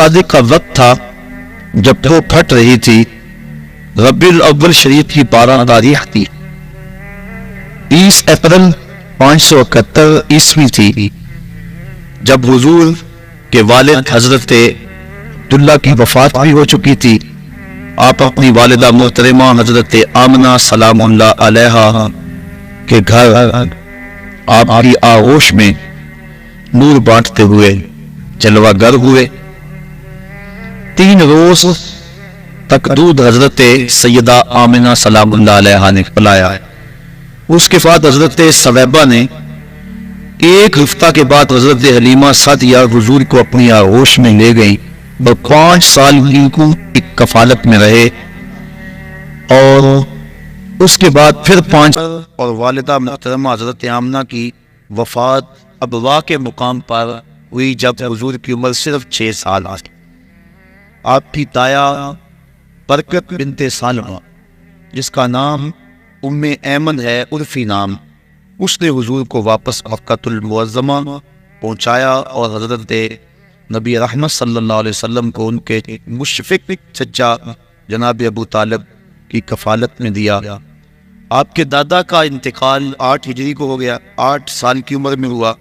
صادق کا وقت تھا جب وہ پھٹ رہی تھی۔ ربیع الاول شریف کی 12 تاریخ تھی، 30 اپریل 571 عیسوی تھی، جب حضور کے والد حضرت عبداللہ کی وفات بھی ہو چکی تھی۔ آپ اپنی والدہ محترمہ حضرت آمنہ سلام اللہ علیہا کے گھر آپ کی آغوش میں نور بانٹتے ہوئے جلوہ گر ہوئے۔ 3 روز تک دودھ حضرت سیدہ آمنہ سلام اللہ علیہا نے پلایا ہے۔ اس کے بعد حضرت ثویبہ نے 1 ہفتہ کے بعد حضرت حلیمہ سعدیہ حضور کو اپنی آغوش میں لے گئیں اور 5 سال کی کفالت میں رہے، اور اس کے بعد پھر 5 اور والدہ محترمہ حضرت آمنہ کی وفات ابوا کے مقام پر ہوئی جب حضور کی عمر صرف 6 سال آئی۔ آپ کی تایا برکت بنت سالمہ، جس کا نام ام ایمن ہے عرفی نام، اس نے حضور کو واپس مکہ المعظمہ پہنچایا اور حضرت نبی رحمت صلی اللہ علیہ وسلم کو ان کے مشفق چچا جناب ابو طالب کی کفالت میں دیا۔ آپ کے دادا کا انتقال 8 ہجری کو ہو گیا، 8 سال کی عمر میں ہوا۔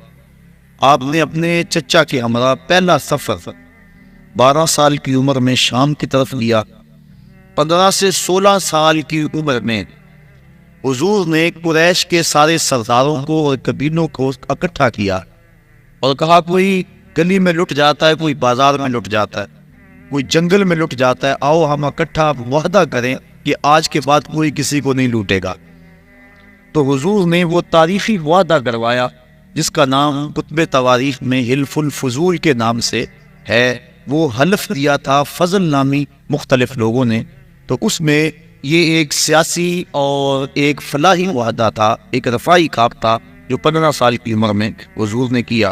آپ نے اپنے چچا کے ہمراہ پہلا سفر 12 سال کی عمر میں شام کی طرف لیا۔ 15 سے 16 سال کی عمر میں حضور نے قریش کے سارے سرداروں کو اور قبیلوں کو اکٹھا کیا اور کہا کوئی گلی میں لٹ جاتا ہے، کوئی بازار میں لٹ جاتا ہے، کوئی جنگل میں لٹ جاتا ہے، آؤ ہم اکٹھا وعدہ کریں کہ آج کے بعد کوئی کسی کو نہیں لوٹے گا۔ تو حضور نے وہ تاریخی وعدہ کروایا جس کا نام کتب تواریخ میں حلف الفضول کے نام سے ہے۔ وہ حلف دیا تھا فضل نامی مختلف لوگوں نے، تو اس میں یہ ایک سیاسی اور ایک فلاحی وعدہ تھا، ایک رفاعی کام تھا جو 15 سال کی عمر میں حضور نے کیا۔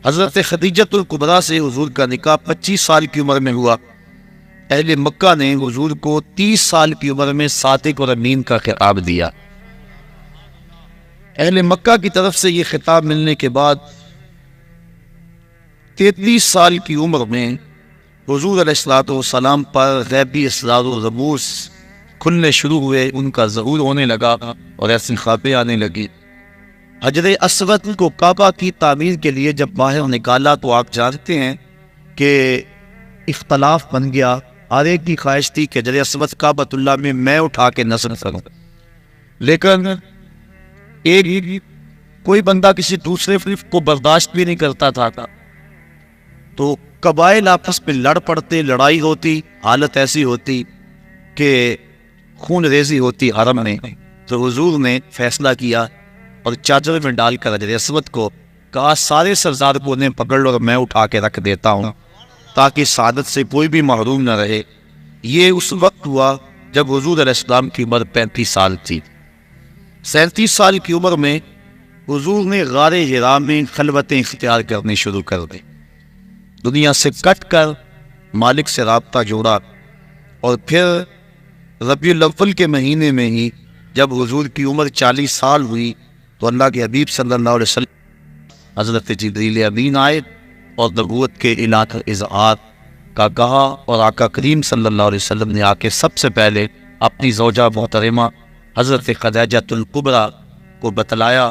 حضرت خدیجۃ الکبریٰ سے حضور کا نکاح 25 سال کی عمر میں ہوا۔ اہل مکہ نے حضور کو 30 سال کی عمر میں صادق اور امین کا خطاب دیا۔ اہل مکہ کی طرف سے یہ خطاب ملنے کے بعد 33 سال کی عمر میں حضور علیہ السلام پر غیبی اسرار و رموز کھلنے شروع ہوئے، ان کا ظہور ہونے لگا اور ایسی خوابیں آنے لگی۔ حجر اسود کو کعبہ کی تعمیر کے لیے جب باہر نکالا تو آپ جانتے ہیں کہ اختلاف بن گیا۔ ہر ایک کی خواہش تھی کہ حجر اسود کعبۃ اللہ میں اٹھا کے نصب کروں، لیکن کوئی بندہ کسی دوسرے کو برداشت بھی نہیں کرتا تھا، تو قبائل آپس میں لڑ پڑتے، لڑائی ہوتی، حالت ایسی ہوتی کہ خون ریزی ہوتی حرم میں۔ تو حضور نے فیصلہ کیا اور چادر میں ڈال کر حجر اسود کو کہا سارے سردار کو انہیں پکڑ لو اور میں اٹھا کے رکھ دیتا ہوں تاکہ سعادت سے کوئی بھی محروم نہ رہے۔ یہ اس وقت ہوا جب حضور علیہ السلام کی عمر 35 سال تھی۔ 37 سال کی عمر میں حضور نے غار حرا میں خلوتیں اختیار کرنی شروع کر دی، دنیا سے کٹ کر مالک سے رابطہ جوڑا، اور پھر ربیع الاول کے مہینے میں ہی جب حضور کی عمر 40 سال ہوئی تو اللہ کے حبیب صلی اللہ علیہ وسلم حضرت جبریل امین آئے اور نبوت کے اعلان اظہار کا کہا، اور آقا کریم صلی اللہ علیہ وسلم نے آ کے سب سے پہلے اپنی زوجہ محترمہ حضرت خدیجۃ الکبریٰ کو بتلایا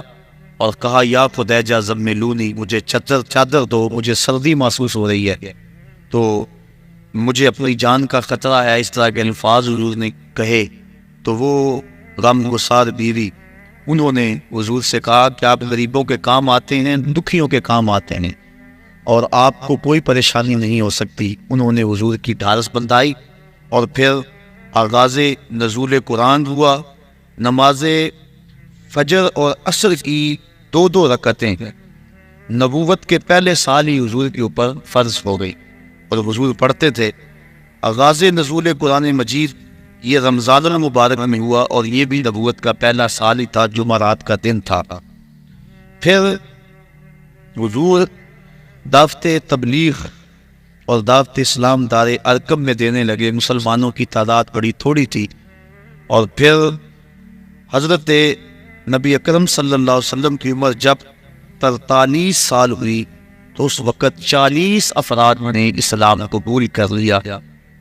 اور کہا یا خدیجہ زملونی، مجھے چادر دو، مجھے سردی محسوس ہو رہی ہے، تو مجھے اپنی جان کا خطرہ ہے۔ اس طرح کے الفاظ حضور نے کہے تو وہ غم گسار بیوی انہوں نے حضور سے کہا کہ آپ غریبوں کے کام آتے ہیں، دکھیوں کے کام آتے ہیں اور آپ کو کوئی پریشانی نہیں ہو سکتی۔ انہوں نے حضور کی ڈھارس بندھائی اور پھر آغاز نزول قرآن ہوا۔ نماز فجر اور عصر کی 2 رکعتیں نبوت کے پہلے سال ہی حضور کے اوپر فرض ہو گئی اور حضور پڑھتے تھے۔ آغاز نزول قرآن مجید یہ رمضان المبارک میں ہوا اور یہ بھی نبوت کا پہلا سال ہی تھا، جمعرات کا دن تھا۔ پھر حضور دعوت تبلیغ اور دعوت اسلام دار ارقم میں دینے لگے۔ مسلمانوں کی تعداد بڑی تھوڑی تھی، اور پھر حضرت نبی اکرم صلی اللہ علیہ وسلم کی عمر جب 43 سال ہوئی تو اس وقت 40 افراد نے اسلام قبول کر لیا۔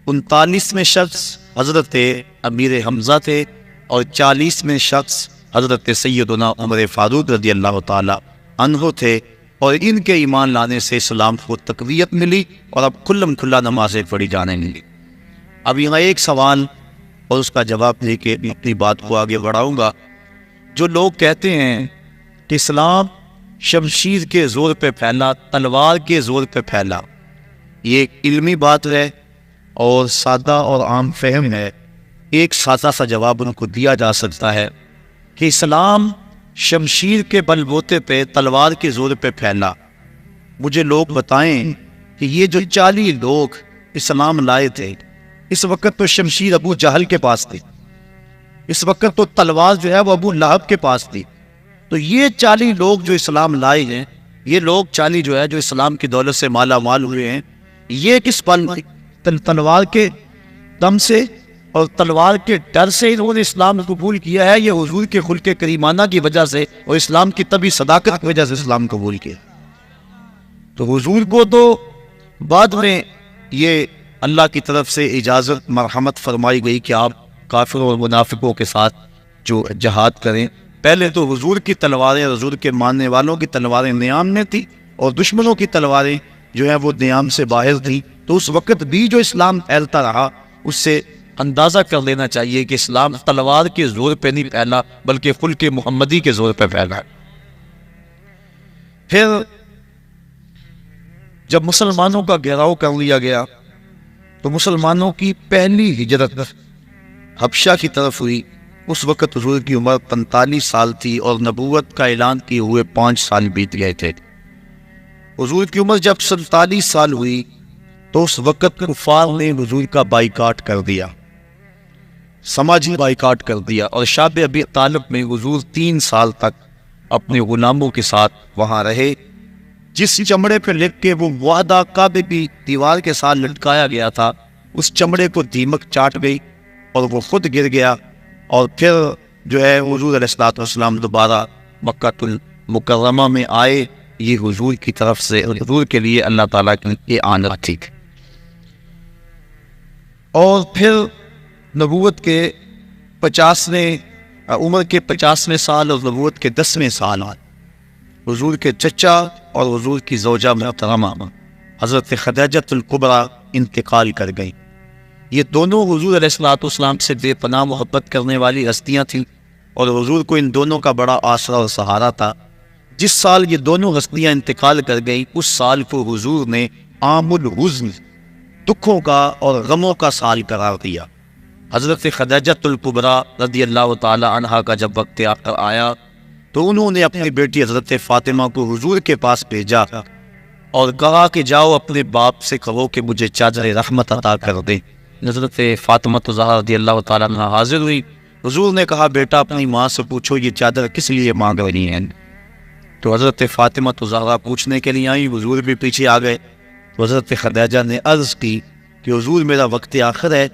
39ویں شخص حضرت امیر حمزہ تھے اور 40ویں شخص حضرت سیدنا عمر فاروق رضی اللہ تعالی عنہ تھے، اور ان کے ایمان لانے سے اسلام کو تقویت ملی اور اب کھلم کھلا نمازیں پڑھی جانے لگی۔ اب یہاں ایک سوال اور اس کا جواب دے کے اپنی بات کو آگے بڑھاؤں گا۔ جو لوگ کہتے ہیں کہ اسلام شمشیر کے زور پہ پھیلا، تلوار کے زور پہ پھیلا، یہ ایک علمی بات ہے اور سادہ اور عام فہم ہے۔ ایک سادہ سا جواب ان کو دیا جا سکتا ہے کہ اسلام شمشیر کے بل بوتے پہ، تلوار کے زور پہ پھیلا۔ مجھے لوگ بتائیں کہ یہ جو 40 لوگ اسلام لائے تھے، اس وقت تو شمشیر ابو جہل کے پاس تھی، اس وقت تو تلوار جو ہے وہ ابو لہب کے پاس تھی۔ تو یہ 40 لوگ جو اسلام لائے ہیں، یہ لوگ 40 جو ہے جو اسلام کی دولت سے مالا مال ہوئے ہیں، یہ کس بل تلوار کے دم سے اور تلوار کے ڈر سے انہوں نے اسلام قبول کیا ہے، یہ حضور کے خلق کریمانہ کی وجہ سے اور اسلام کی طبی صداقت کی وجہ سے اسلام قبول کیا؟ تو حضور کو تو بعد میں یہ اللہ کی طرف سے اجازت مرحمت فرمائی گئی کہ آپ کافروں اور منافقوں کے ساتھ جو جہاد کریں۔ پہلے تو حضور کی تلواریں، حضور کے ماننے والوں کی تلواریں نیام میں تھی اور دشمنوں کی تلواریں جو ہیں وہ نیام سے باہر تھی۔ تو اس وقت بھی جو اسلام پھیلتا رہا، اس سے اندازہ کر لینا چاہیے کہ اسلام تلوار کے زور پہ نہیں پھیلا بلکہ خلق محمدی کے زور پہ پھیلا ہے۔ پھر جب مسلمانوں کا گھیراؤ کر لیا گیا تو مسلمانوں کی پہلی ہجرت حبشہ کی طرف ہوئی۔ اس وقت حضور کی عمر 45 سال تھی اور نبوت کا اعلان کیے ہوئے 5 سال بیت گئے تھے۔ حضور کی عمر جب 47 سال ہوئی تو اس وقت کفار نے حضور کا بائیکاٹ کر دیا، سماجی بائیکاٹ کر دیا، اور شاب ابی طالب میں حضور 3 سال تک اپنے غلاموں کے ساتھ وہاں رہے۔ جس چمڑے پہ لکھ کے وہ وعدہ کعبے کی دیوار کے ساتھ لٹکایا گیا تھا، اس چمڑے کو دیمک چاٹ گئی اور وہ خود گر گیا، اور پھر جو ہے حضور علیہ الصلوۃ والسلام دوبارہ مکہ المکرمہ میں آئے۔ یہ حضور کی طرف سے، حضور کے لیے اللہ تعالیٰ کی آنت تھی۔ اور پھر نبوت کے 50ویں عمر کے 50ویں سال اور نبوت کے 10ویں سال حضور کے چچا اور حضور کی زوجہ محترمہ حضرت خدیجہ الکبریٰ انتقال کر گئی۔ یہ دونوں حضور علیہ الصلوۃ والسلام سے بے پناہ محبت کرنے والی ہستیاں تھیں اور حضور کو ان دونوں کا بڑا آسرا اور سہارا تھا۔ جس سال یہ دونوں ہستیاں انتقال کر گئیں، اس سال کو حضور نے عام الحزن، دکھوں کا اور غموں کا سال قرار دیا۔ حضرت خدیجہ الکبریٰ رضی اللہ تعالی عنہا کا جب وقت آخر آیا تو انہوں نے اپنی بیٹی حضرت فاطمہ کو حضور کے پاس بھیجا اور کہا کہ جاؤ اپنے باپ سے کہو کہ مجھے چادر رحمت عطا کر دے۔ حضرت فاطمہ زہرا رضی اللہ تعالیٰ عنہا حاضر ہوئی۔ حضور نے کہا بیٹا اپنی ماں سے پوچھو یہ چادر کس لیے مانگ رہی ہیں؟ تو حضرت فاطمہ زہرا پوچھنے کے لیے آئی، حضور بھی پیچھے آ گئے۔ تو حضرت خدیجہ نے عرض کی کہ حضور میرا وقت آخر ہے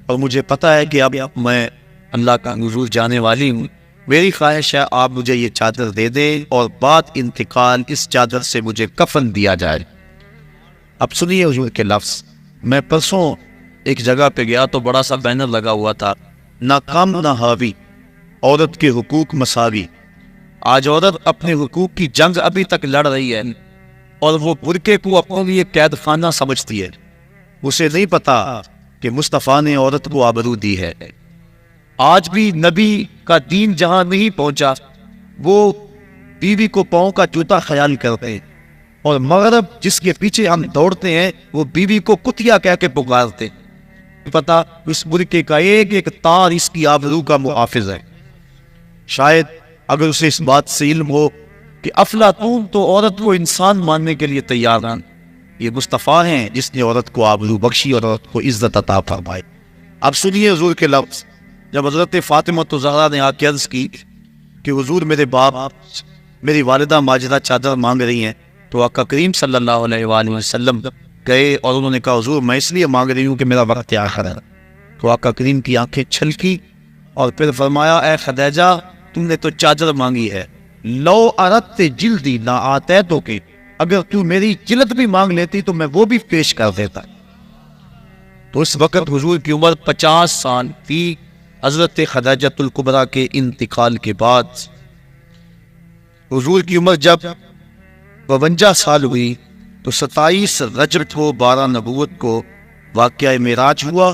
اور مجھے پتہ ہے کہ اب میں اللہ کا حضور جانے والی ہوں، میری خواہش ہے آپ مجھے یہ چادر دے دیں اور بعد انتقال اس چادر سے مجھے کفن دیا جائے۔ اب سنیے حضور کے لفظ۔ میں پرسوں ایک جگہ پہ گیا تو بڑا سا بینر لگا ہوا تھا، نہ کم نہ حاوی، عورت کے حقوق مساوی۔ آج عورت اپنے حقوق کی جنگ ابھی تک لڑ رہی ہے اور وہ برقعے کو اپنے لیے قید خانہ سمجھتی ہے۔ اسے نہیں پتا کہ مصطفیٰ نے عورت کو آبرو دی ہے۔ آج بھی نبی کا دین جہاں نہیں پہنچا، وہ بیوی کو پاؤں کا جوتا خیال کرتے ہیں، اور مغرب جس کے پیچھے ہم دوڑتے ہیں وہ بیوی کو کتیا کہہ کے پکارتے ہیں۔ پتا اس برقعے کا ایک ایک تار اس کی آبرو کا محافظ ہے۔ شاید اگر اسے اس بات سے علم ہو کہ افلاطون تو عورت کو انسان ماننے کے لیے تیار ہیں، یہ مصطفیٰ ہیں جس نے عورت کو آبرو بخشی اور عورت کو عزت عطا فرمائی۔ اب سنیے حضور کے لفظ۔ جب حضرت فاطمہ زہرا نے آ کے عرض کی کہ حضور میرے باپ میری والدہ ماجدہ چادر مانگ رہی ہیں، تو آقا کریم صلی اللہ علیہ وآلہ وسلم گئے اور انہوں نے کہا حضور میں اس لیے مانگ رہی ہوں کہ میرا وقت آخر ہے۔ تو آقا کریم کی آنکھیں چھلکی اور پھر فرمایا اے خدیجہ تم نے تو چادر مانگی ہے، لو اردت جلدی لا آتیتک، اگر تو میری جلد بھی مانگ لیتی تو میں وہ بھی پیش کر دیتا۔ تو اس وقت حضور کی عمر 50 سال تھی۔ حضرت خدیجہ الکبریٰ کے انتقال کے بعد حضور کی عمر جب 52 سال ہوئی تو 27 رجب کو 12 نبوت کو واقعہ معراج ہوا۔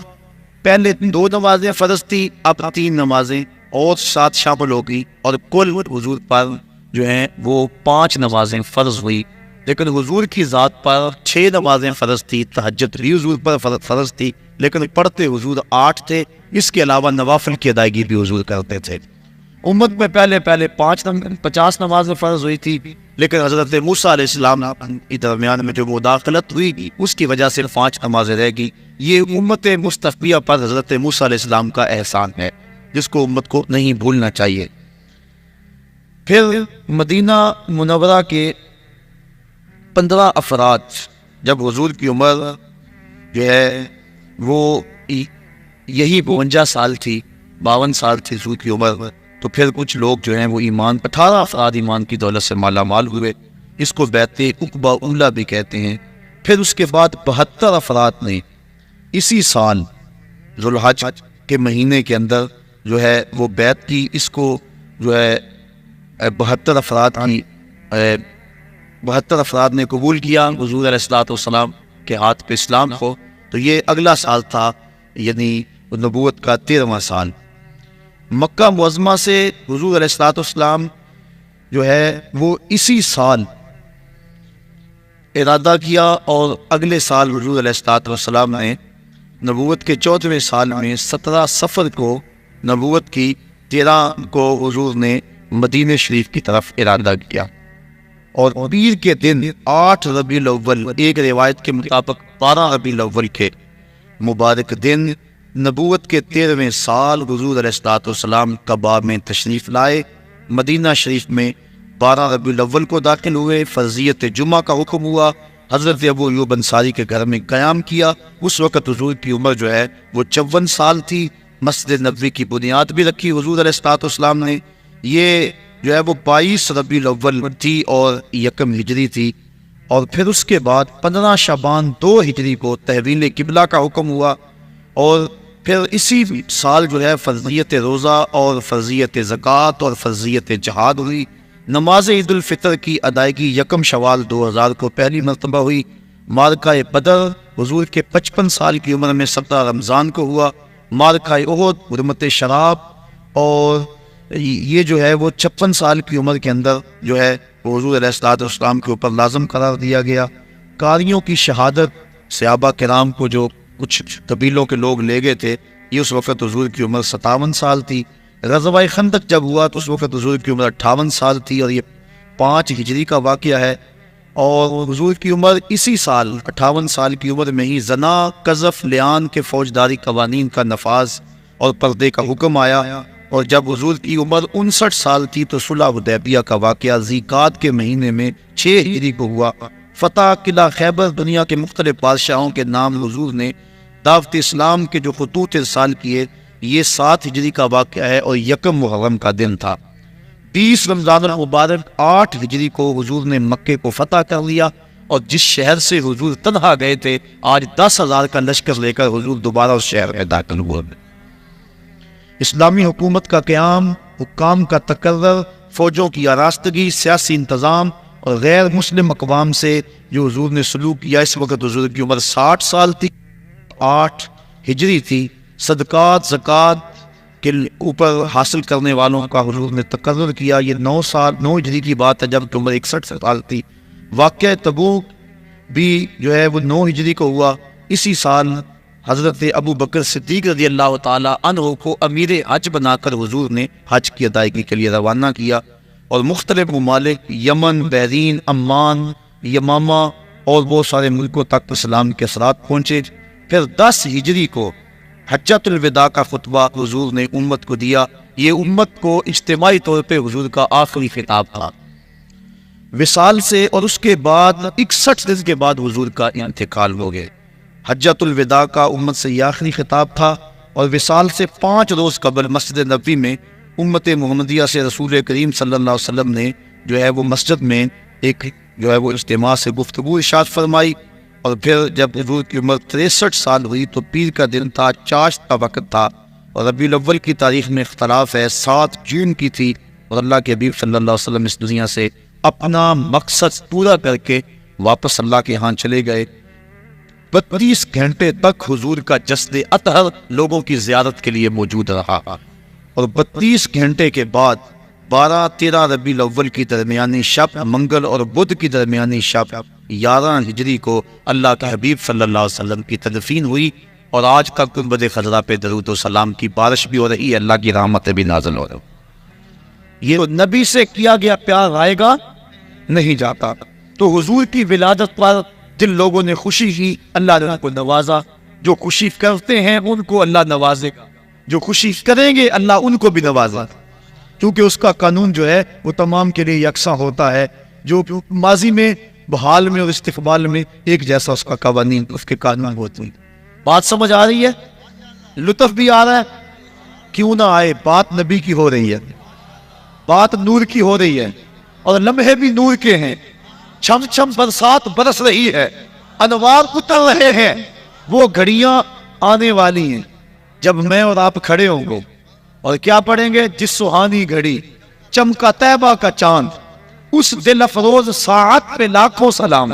پہلے 2 نمازیں فرض تھی، اب 3 نمازیں اور ساتھ شامل ہو گئی، اور کل حضور پر جو ہیں وہ 5 نمازیں فرض ہوئی۔ لیکن حضور کی ذات پر 6 نمازیں فرض تھی، تہجد بھی حضور پر فرض تھی، لیکن پڑھتے حضور 8 تھے۔ اس کے علاوہ نوافل کی ادائیگی بھی حضور کرتے تھے۔ امت میں پہلے 50 نمازیں فرض ہوئی تھی، لیکن حضرت موسیٰ علیہ السلام کے درمیان میں جو مداخلت ہوئی اس کی وجہ سے 5 نمازیں رہ گئی۔ یہ امت مصطفیہ پر حضرت موسیٰ علیہ السلام کا احسان ہے، جس کو امت کو نہیں بھولنا چاہیے۔ پھر مدینہ منورہ کے 15 افراد، جب حضور کی عمر جو ہے وہ یہی 52 سال تھی، 52 سال تھی حضور کی عمر، تو پھر کچھ لوگ جو ہیں وہ 18 افراد ایمان کی دولت سے مالا مال ہوئے۔ اس کو بیعت عقبہ اولیٰ بھی کہتے ہیں۔ پھر اس کے بعد 72 افراد نے اسی سال ذوالحج کے مہینے کے اندر جو ہے وہ بیعت کی۔ اس کو جو ہے 72 افراد نے قبول کیا حضور علیہ السلام کے ہاتھ پہ اسلام کو۔ تو یہ اگلا سال تھا، یعنی نبوت کا 13واں سال۔ مکہ معظمہ سے حضور علیہ السلام جو ہے وہ اسی سال ارادہ کیا، اور اگلے سال حضور علیہ السلام نے نبوت کے 14ویں سال میں 17 صفر کو نبوت کی، 13 کو حضور نے مدینہ شریف کی طرف ارادہ کیا، اور پیر کے دن 8 ربیع الاول، ایک روایت کے مطابق 12 ربیع الاول کے مبارک دن نبوت کے 13ویں سال حضور علیہ السلام قباء میں تشریف لائے۔ مدینہ شریف میں 12 ربیع الاول کو داخل ہوئے۔ فرضیت جمعہ کا حکم ہوا، حضرت ابو ایوب انصاری کے گھر میں قیام کیا۔ اس وقت حضور کی عمر جو ہے وہ 54 سال تھی۔ مسجد نبوی کی بنیاد بھی رکھی حضور علیہ السلام نے۔ یہ جو ہے وہ 22 ربیع الاول تھی اور 1 ہجری تھی، اور پھر اس کے بعد 15 شعبان 2 ہجری کو تحویل قبلہ کا حکم ہوا، اور پھر اسی سال جو ہے فرضیت روزہ اور فرضیت زکوٰۃ اور فرضیت جہاد ہوئی۔ نماز عید الفطر کی ادائیگی 1 شوال 2000 کو پہلی مرتبہ ہوئی۔ معرکہ بدر حضور کے 55 سال کی عمر میں 17 رمضان کو ہوا۔ معرکہ احد حرمت شراب، اور یہ جو ہے وہ 56 سال کی عمر کے اندر جو ہے وہ حضور علیہ السلام کے اوپر لازم قرار دیا گیا۔ قاریوں کی شہادت، صحابہ کرام کو جو کچھ قبیلوں کے لوگ لے گئے تھے، یہ اس وقت حضور کی عمر 57 سال تھی۔ غزوہ خندق جب ہوا تو اس وقت حضور کی عمر 58 سال تھی، اور یہ 5 ہجری کا واقعہ ہے۔ اور حضور کی عمر اسی سال 58 سال کی عمر میں ہی زنا، قذف، لعان کے فوجداری قوانین کا نفاذ اور پردے کا حکم آیا۔ اور جب حضور کی عمر 59 سال تھی تو صلح حدیبیہ کا واقعہ ذیقعد کے مہینے میں 6 ہجری کو ہوا۔ فتح قلعہ خیبر، دنیا کے مختلف بادشاہوں کے نام حضور نے دعوت اسلام کے جو خطوط ارسال کیے، یہ 7 ہجری کا واقعہ ہے، اور 1 محرم کا دن تھا۔ 20 رمضان المبارک 8 ہجری کو حضور نے مکے کو فتح کر لیا، اور جس شہر سے حضور تنہا گئے تھے، آج 10,000 کا لشکر لے کر حضور دوبارہ اس شہر میں داخل ہوئے۔ اسلامی حکومت کا قیام، حکام کا تقرر، فوجوں کی آراستگی، سیاسی انتظام اور غیر مسلم اقوام سے جو حضور نے سلوک کیا۔ اس وقت حضور کی عمر 60 سال تھی، 8 ہجری تھی۔ صدقات، زکوٰۃ کے اوپر حاصل کرنے والوں کا حضور نے تقرر کیا۔ یہ 9 ہجری کی بات ہے، جب کہ عمر 61 سال تھی۔ واقعہ تبوک بھی جو ہے وہ 9 ہجری کو ہوا۔ اسی سال حضرت ابو بکر صدیق رضی اللہ تعالیٰ عنہ کو امیر حج بنا کر حضور نے حج کی ادائیگی کے لیے روانہ کیا، اور مختلف ممالک، یمن، بحرین، عمان، یمامہ اور بہت سارے ملکوں تک اسلام کے اثرات پہنچے۔ پھر 10 ہجری کو حجۃ الوداع کا خطبہ حضور نے امت کو دیا۔ یہ امت کو اجتماعی طور پہ حضور کا آخری خطاب تھا۔ وصال سے اور اس کے بعد 61 دن کے بعد حضور کا انتقال ہو گئے۔ حجۃ الوداع کا امت سے یہ آخری خطاب تھا، اور وصال سے 5 روز قبل مسجد نبوی میں امت محمدیہ سے رسول کریم صلی اللہ علیہ وسلم نے جو ہے وہ مسجد میں ایک جو ہے وہ اجتماع سے گفتگو ارشاد فرمائی، اور پھر جب حضور کی عمر 63 سال ہوئی تو پیر کا دن تھا، چاشت کا وقت تھا، اور ربیع الاول کی تاریخ میں اختلاف ہے، 7 جون کی تھی، اور اللہ کے حبیب صلی اللہ علیہ وسلم اس دنیا سے اپنا مقصد پورا کر کے واپس اللہ کے ہاں چلے گئے۔ 32 گھنٹے تک حضور کا جسد اطہر لوگوں کی زیارت کے لیے موجود رہا، اور 32 گھنٹے کے بعد 12-13 ربیع الاول کی درمیانی شب، منگل اور بدھ کی درمیانی شب 11 ہجری کو اللہ کے حبیب صلی اللہ علیہ وسلم کی تدفین ہوئی، اور آج تک گنبد خضرا پہ درود و سلام کی بارش بھی ہو رہی ہے، اللہ کی رحمتیں بھی نازل ہو رہی ہیں۔ یہ نبی سے کیا گیا پیار آئے گا نہیں جاتا، تو حضور کی ولادت پر جن لوگوں نے خوشی کی اللہ نے ان کو نوازا، جو خوشی کرتے ہیں ان کو اللہ نوازے گا، جو خوشی کریں گے اللہ ان کو بھی نوازا، کیونکہ اس کا قانون جو ہے وہ تمام کے لیے یکساں ہوتا ہے، جو ماضی میں، بحال میں اور استقبال میں ایک جیسا اس کا قوانین، اس کے قانون ہوتے ہیں۔ بات سمجھ آ رہی ہے؟ لطف بھی آ رہا ہے؟ کیوں نہ آئے، بات نبی کی ہو رہی ہے، بات نور کی ہو رہی ہے، اور لمحے بھی نور کے ہیں، چھم چھم برسات برس رہی ہے، انوار اتر رہے ہیں، وہ گھڑیاں آنے والی ہیں جب میں اور آپ کھڑے ہوں گے اور کیا پڑھیں گے؟ جس سہانی گھڑی چمکا طیبہ کا چاند، اس دل افروز ساعت پہ لاکھوں سلام۔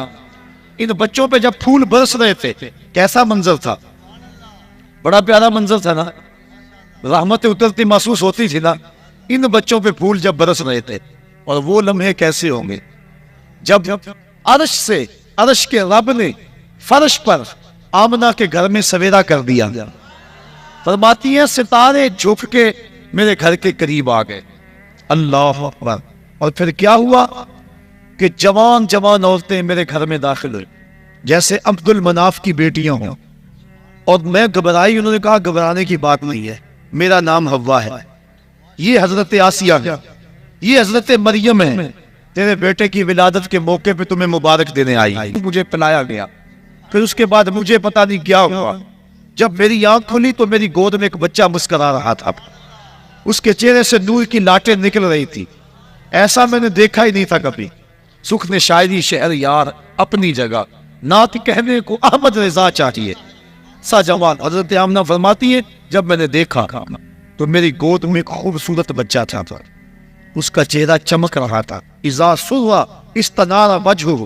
ان بچوں پہ جب پھول برس رہے تھے کیسا منظر تھا؟ بڑا پیارا منظر تھا نا، رحمتیں اترتی محسوس ہوتی تھی نا، ان بچوں پہ پھول جب برس رہے تھے، اور وہ لمحے کیسے ہوں گے جب عرش سے، عرش کے رب نے فرش پر آمنہ کے گھر میں سویرا کر دیا، فرماتی ہیں ستارے جھک کے میرے گھر کے قریب آ گئے، اللہ اکبر۔ اور پھر کیا ہوا کہ جوان جوان عورتیں میرے گھر میں داخل ہوئی، جیسے عبد المناف کی بیٹیاں ہوں، اور میں گھبرائی، انہوں نے کہا گھبرانے کی بات نہیں ہے، میرا نام حوا ہے، یہ حضرت آسیہ ہے، یہ حضرت مریم ہے، تیرے بیٹے کی ولادت کے موقع پہ تمہیں مبارک دینے آئی، مجھے پلایا گیا۔ پھر اس کے بعد مجھے پتا نہیں کیا ہوا، جب میری آنکھ کھلی تو میری گود میں ایک بچہ مسکرا رہا تھا، اس کے چہرے سے نور کی لاٹیں نکل رہی تھی، ایسا میں نے دیکھا ہی نہیں تھا کبھی۔ سکھ نے شاعری شعر یار اپنی جگہ، نعت کہنے کو احمد رضا چاہیے، سا جوان حضرت آمنہ فرماتی ہے جب میں نے دیکھا تو میری گود میں ایک خوبصورت بچہ تھا، اس کا چہرہ چمک رہا تھا، اذا سرّ استنار وجہہ،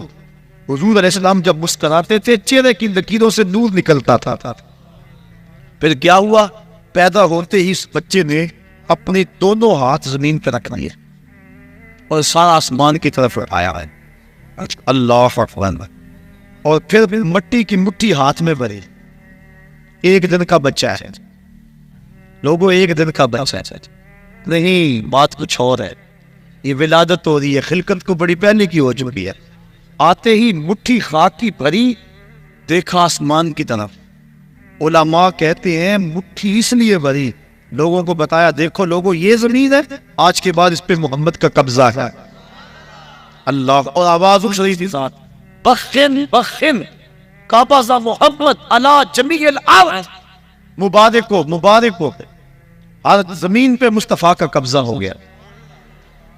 حضور علیہ السلام جب مسکراتے تھے چہرے کی لکیروں سے نور نکلتا تھا۔ پھر کیا ہوا؟ پیدا ہوتے ہی اس بچے نے اپنے دونوں ہاتھ زمین پہ رکھ دیے اور سارا آسمان کی طرف آیا ہے، اللہ اکبر، اور پھر مٹی کی مٹھی ہاتھ میں بھری، ایک دن کا بچہ ہے لوگوں، ایک دن کا بچہ ہے، نہیں بات کچھ اور ہے، یہ ولادت ہو رہی ہے، خلقت کو بڑی پہلے کی ہو چکی ہے، آتے ہی مٹھی خاک کی بھری، دیکھا آسمان کی طرف، علماء کہتے ہیں مٹھی اس لیے بھری، لوگوں کو بتایا دیکھو لوگوں یہ زمین ہے، آج کے بعد اس پہ محمد کا قبضہ ہے، اللہ، اور آواز اٹھ رہی تھی ساتھ، بخن بخن قبض محمد علی جمیع الارض، مبارک ہو مبارک ہو، ہر زمین پہ مصطفیٰ کا قبضہ ہو گیا۔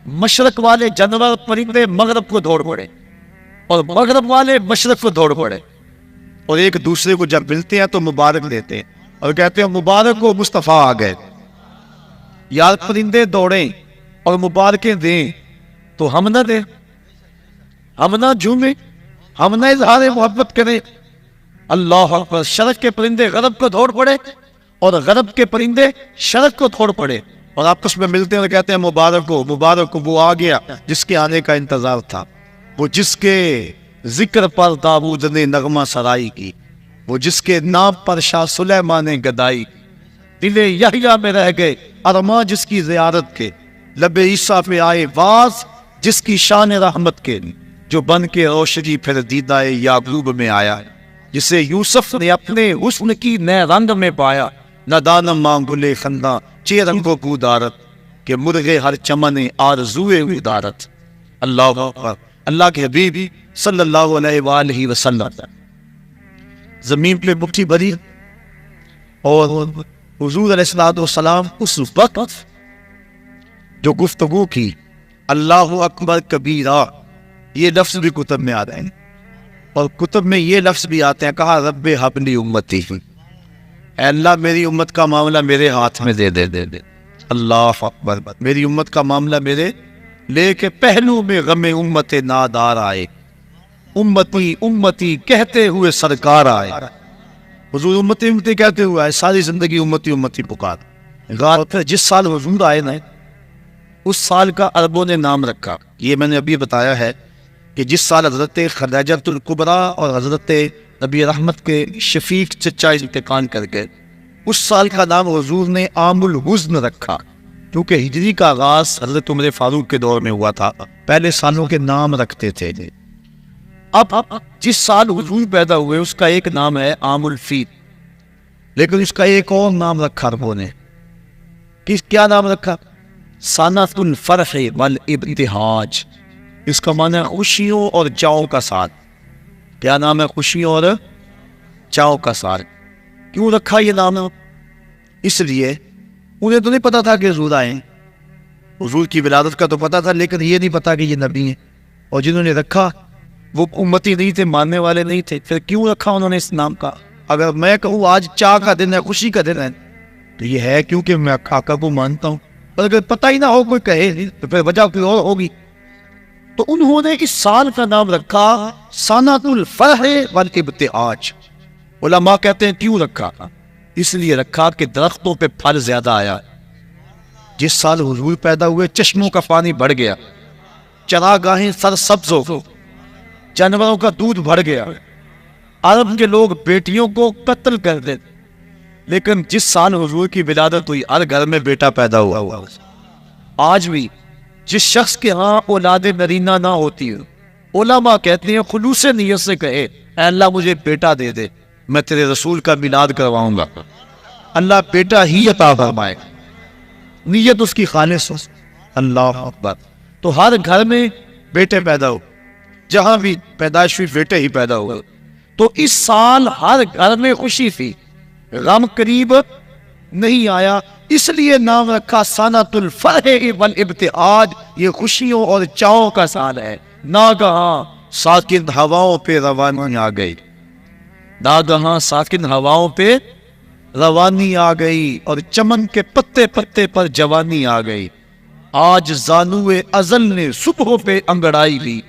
مشرق والے جانور پرندے مغرب کو دوڑ پڑے، اور مغرب والے مشرق کو دوڑ پڑے، اور ایک دوسرے کو جب ملتے ہیں تو مبارک دیتے ہیں اور کہتے ہیں مبارک ہو مصطفیٰ آ گئے۔ یار پرندے دوڑیں اور مبارکیں دیں تو ہم نہ دیں، ہم نہ جھومیں، ہم نہ اظہار محبت کریں، اللہ اکبر۔ شرق کے پرندے غرب کو دوڑ پڑے اور غرب کے پرندے شرق کو دوڑ پڑے، اور آپس میں ملتے ہیں اور کہتے ہیں مبارک ہو مبارک ہو، وہ آ گیا جس کے آنے کا انتظار تھا، وہ جس کے ذکر پر داؤد نے نغمہ سرائی کی، وہ جس کے نام پر شاہ سلیمان نے گدائی، دل یحییٰ میں رہ گئے ارماں جس کی زیارت کے، لب عیسیٰ پہ آئے واز جس کی شان رحمت کے، جو بن کے روشنی پھر دیدہ یعقوب میں آیا، جسے یوسف نے اپنے حسن کی نئے رنگ میں پایا، نہ دانم ماں گلے خنداں چے رنگوں کو دارت، کہ مرغے ہر چمن آرزوئے ادارت، اللہ اکبر۔ اللہ کے حبیب صلی اللہ علیہ وآلہ وسلم زمین پہ مٹھی بھری، اور حضور علیہ السلام اس وقت جو گفتگو کی، اللہ اکبر کبیرہ، یہ لفظ بھی کتب میں آ رہے ہیں، اور کتب میں یہ لفظ بھی آتے ہیں، کہا رب ہب لی امتی، اے اللہ میری امت کا معاملہ میرے ہاتھ میں دے دے دے دے۔ اللہ اکبر، میری امت کا معاملہ میرے، لے کے پہلو میں غم امت نادار آئے، امتی امتی کہتے ہوئے سرکار آئے۔ حضور امتی امتی کہتے ہوئے آئے، ساری زندگی امتی امتی پکار غار۔ پھر جس سال حضور آئے نا، اس سال کا عربوں نے نام رکھا، یہ میں نے ابھی بتایا ہے کہ جس سال حضرت خدیجۃ الکبریٰ اور حضرت نبی رحمت کے شفیق چچا انتقال کر گئے، اس سال کا نام حضور نے عام الحزن رکھا، کیونکہ ہجری کا آغاز حضرت عمر فاروق کے دور میں ہوا تھا، پہلے سالوں کے نام رکھتے تھے۔ اب جس سال حضور پیدا ہوئے اس کا ایک نام ہے عام الفیل، لیکن اس کا ایک اور نام رکھا عربوں نے، کیا نام رکھا؟ سنۃ الفرح والابتہاج۔ اس کا معنی ہے خوشیوں اور چاؤں کا سال۔ کیا نام ہے؟ خوشیوں اور چاؤں کا سال۔ کیوں رکھا یہ نام؟ اس لیے انہیں تو نہیں پتا تھا کہ حضور آئے ہیں، حضور کی ولادت کا تو پتا تھا، لیکن یہ نہیں پتا کہ یہ نبی ہیں، اور جنہوں نے رکھا وہ امتی نہیں تھے، ماننے والے نہیں تھے۔ پھر کیوں رکھا انہوں نے اس نام کا؟ اگر میں کہوں آج چاہ کا دن ہے، خوشی کا دن ہے، تو یہ ہے کیونکہ میں آقا کو مانتا ہوں، اور اگر پتہ ہی نہ ہو، کوئی کہے نہیں، تو پھر وجہ کوئی اور ہوگی۔ تو انہوں نے اس سال کا نام رکھا سنۃ الفرح والابتہاج۔ علماء کہتے ہیں کیوں رکھا؟ اس لیے رکھا کہ درختوں پہ پھل زیادہ آیا۔ جس سال حضور پیدا ہوئے چشموں کا پانی بڑھ گیا، چراگاہیں سرسبز ہو گئی، جانوروں کا دودھ بڑھ گیا، عرب کے لوگ بیٹیوں کو قتل کر دیتے، لیکن جس سال حضور کی ولادت ہوئی ہر گھر میں بیٹا پیدا ہوا۔ آج بھی جس شخص کے ہاں اولاد نرینہ نہ ہوتی ہے، علماء کہتے ہیں خلوص نیت سے کہے اے اللہ مجھے بیٹا دے دے، میں تیرے رسول کا میلاد کرواؤں گا، اللہ بیٹا ہی عطا فرمائے، نیت اس کی خالص ہو۔ اللہ اکبر۔ تو ہر گھر میں بیٹے پیدا ہو، جہاں بھی پیدائش ہوئی بیٹے ہی پیدا ہوئے۔ تو اس سال ہر گھر میں خوشی تھی، غم قریب نہیں آیا، اس لیے نام رکھا سنۃ الفرح والابتہاج۔ یہ خوشیوں اور چاؤں کا سال ہے۔ ناگہاں ساکن ہواؤں پہ روانی آ گئی، ناگہاں ساکن ہواؤں پہ روانی آ گئی، اور چمن کے پتے پتے پر جوانی آ گئی۔ آج زانوئے ازل نے صبحوں پہ انگڑائی لی،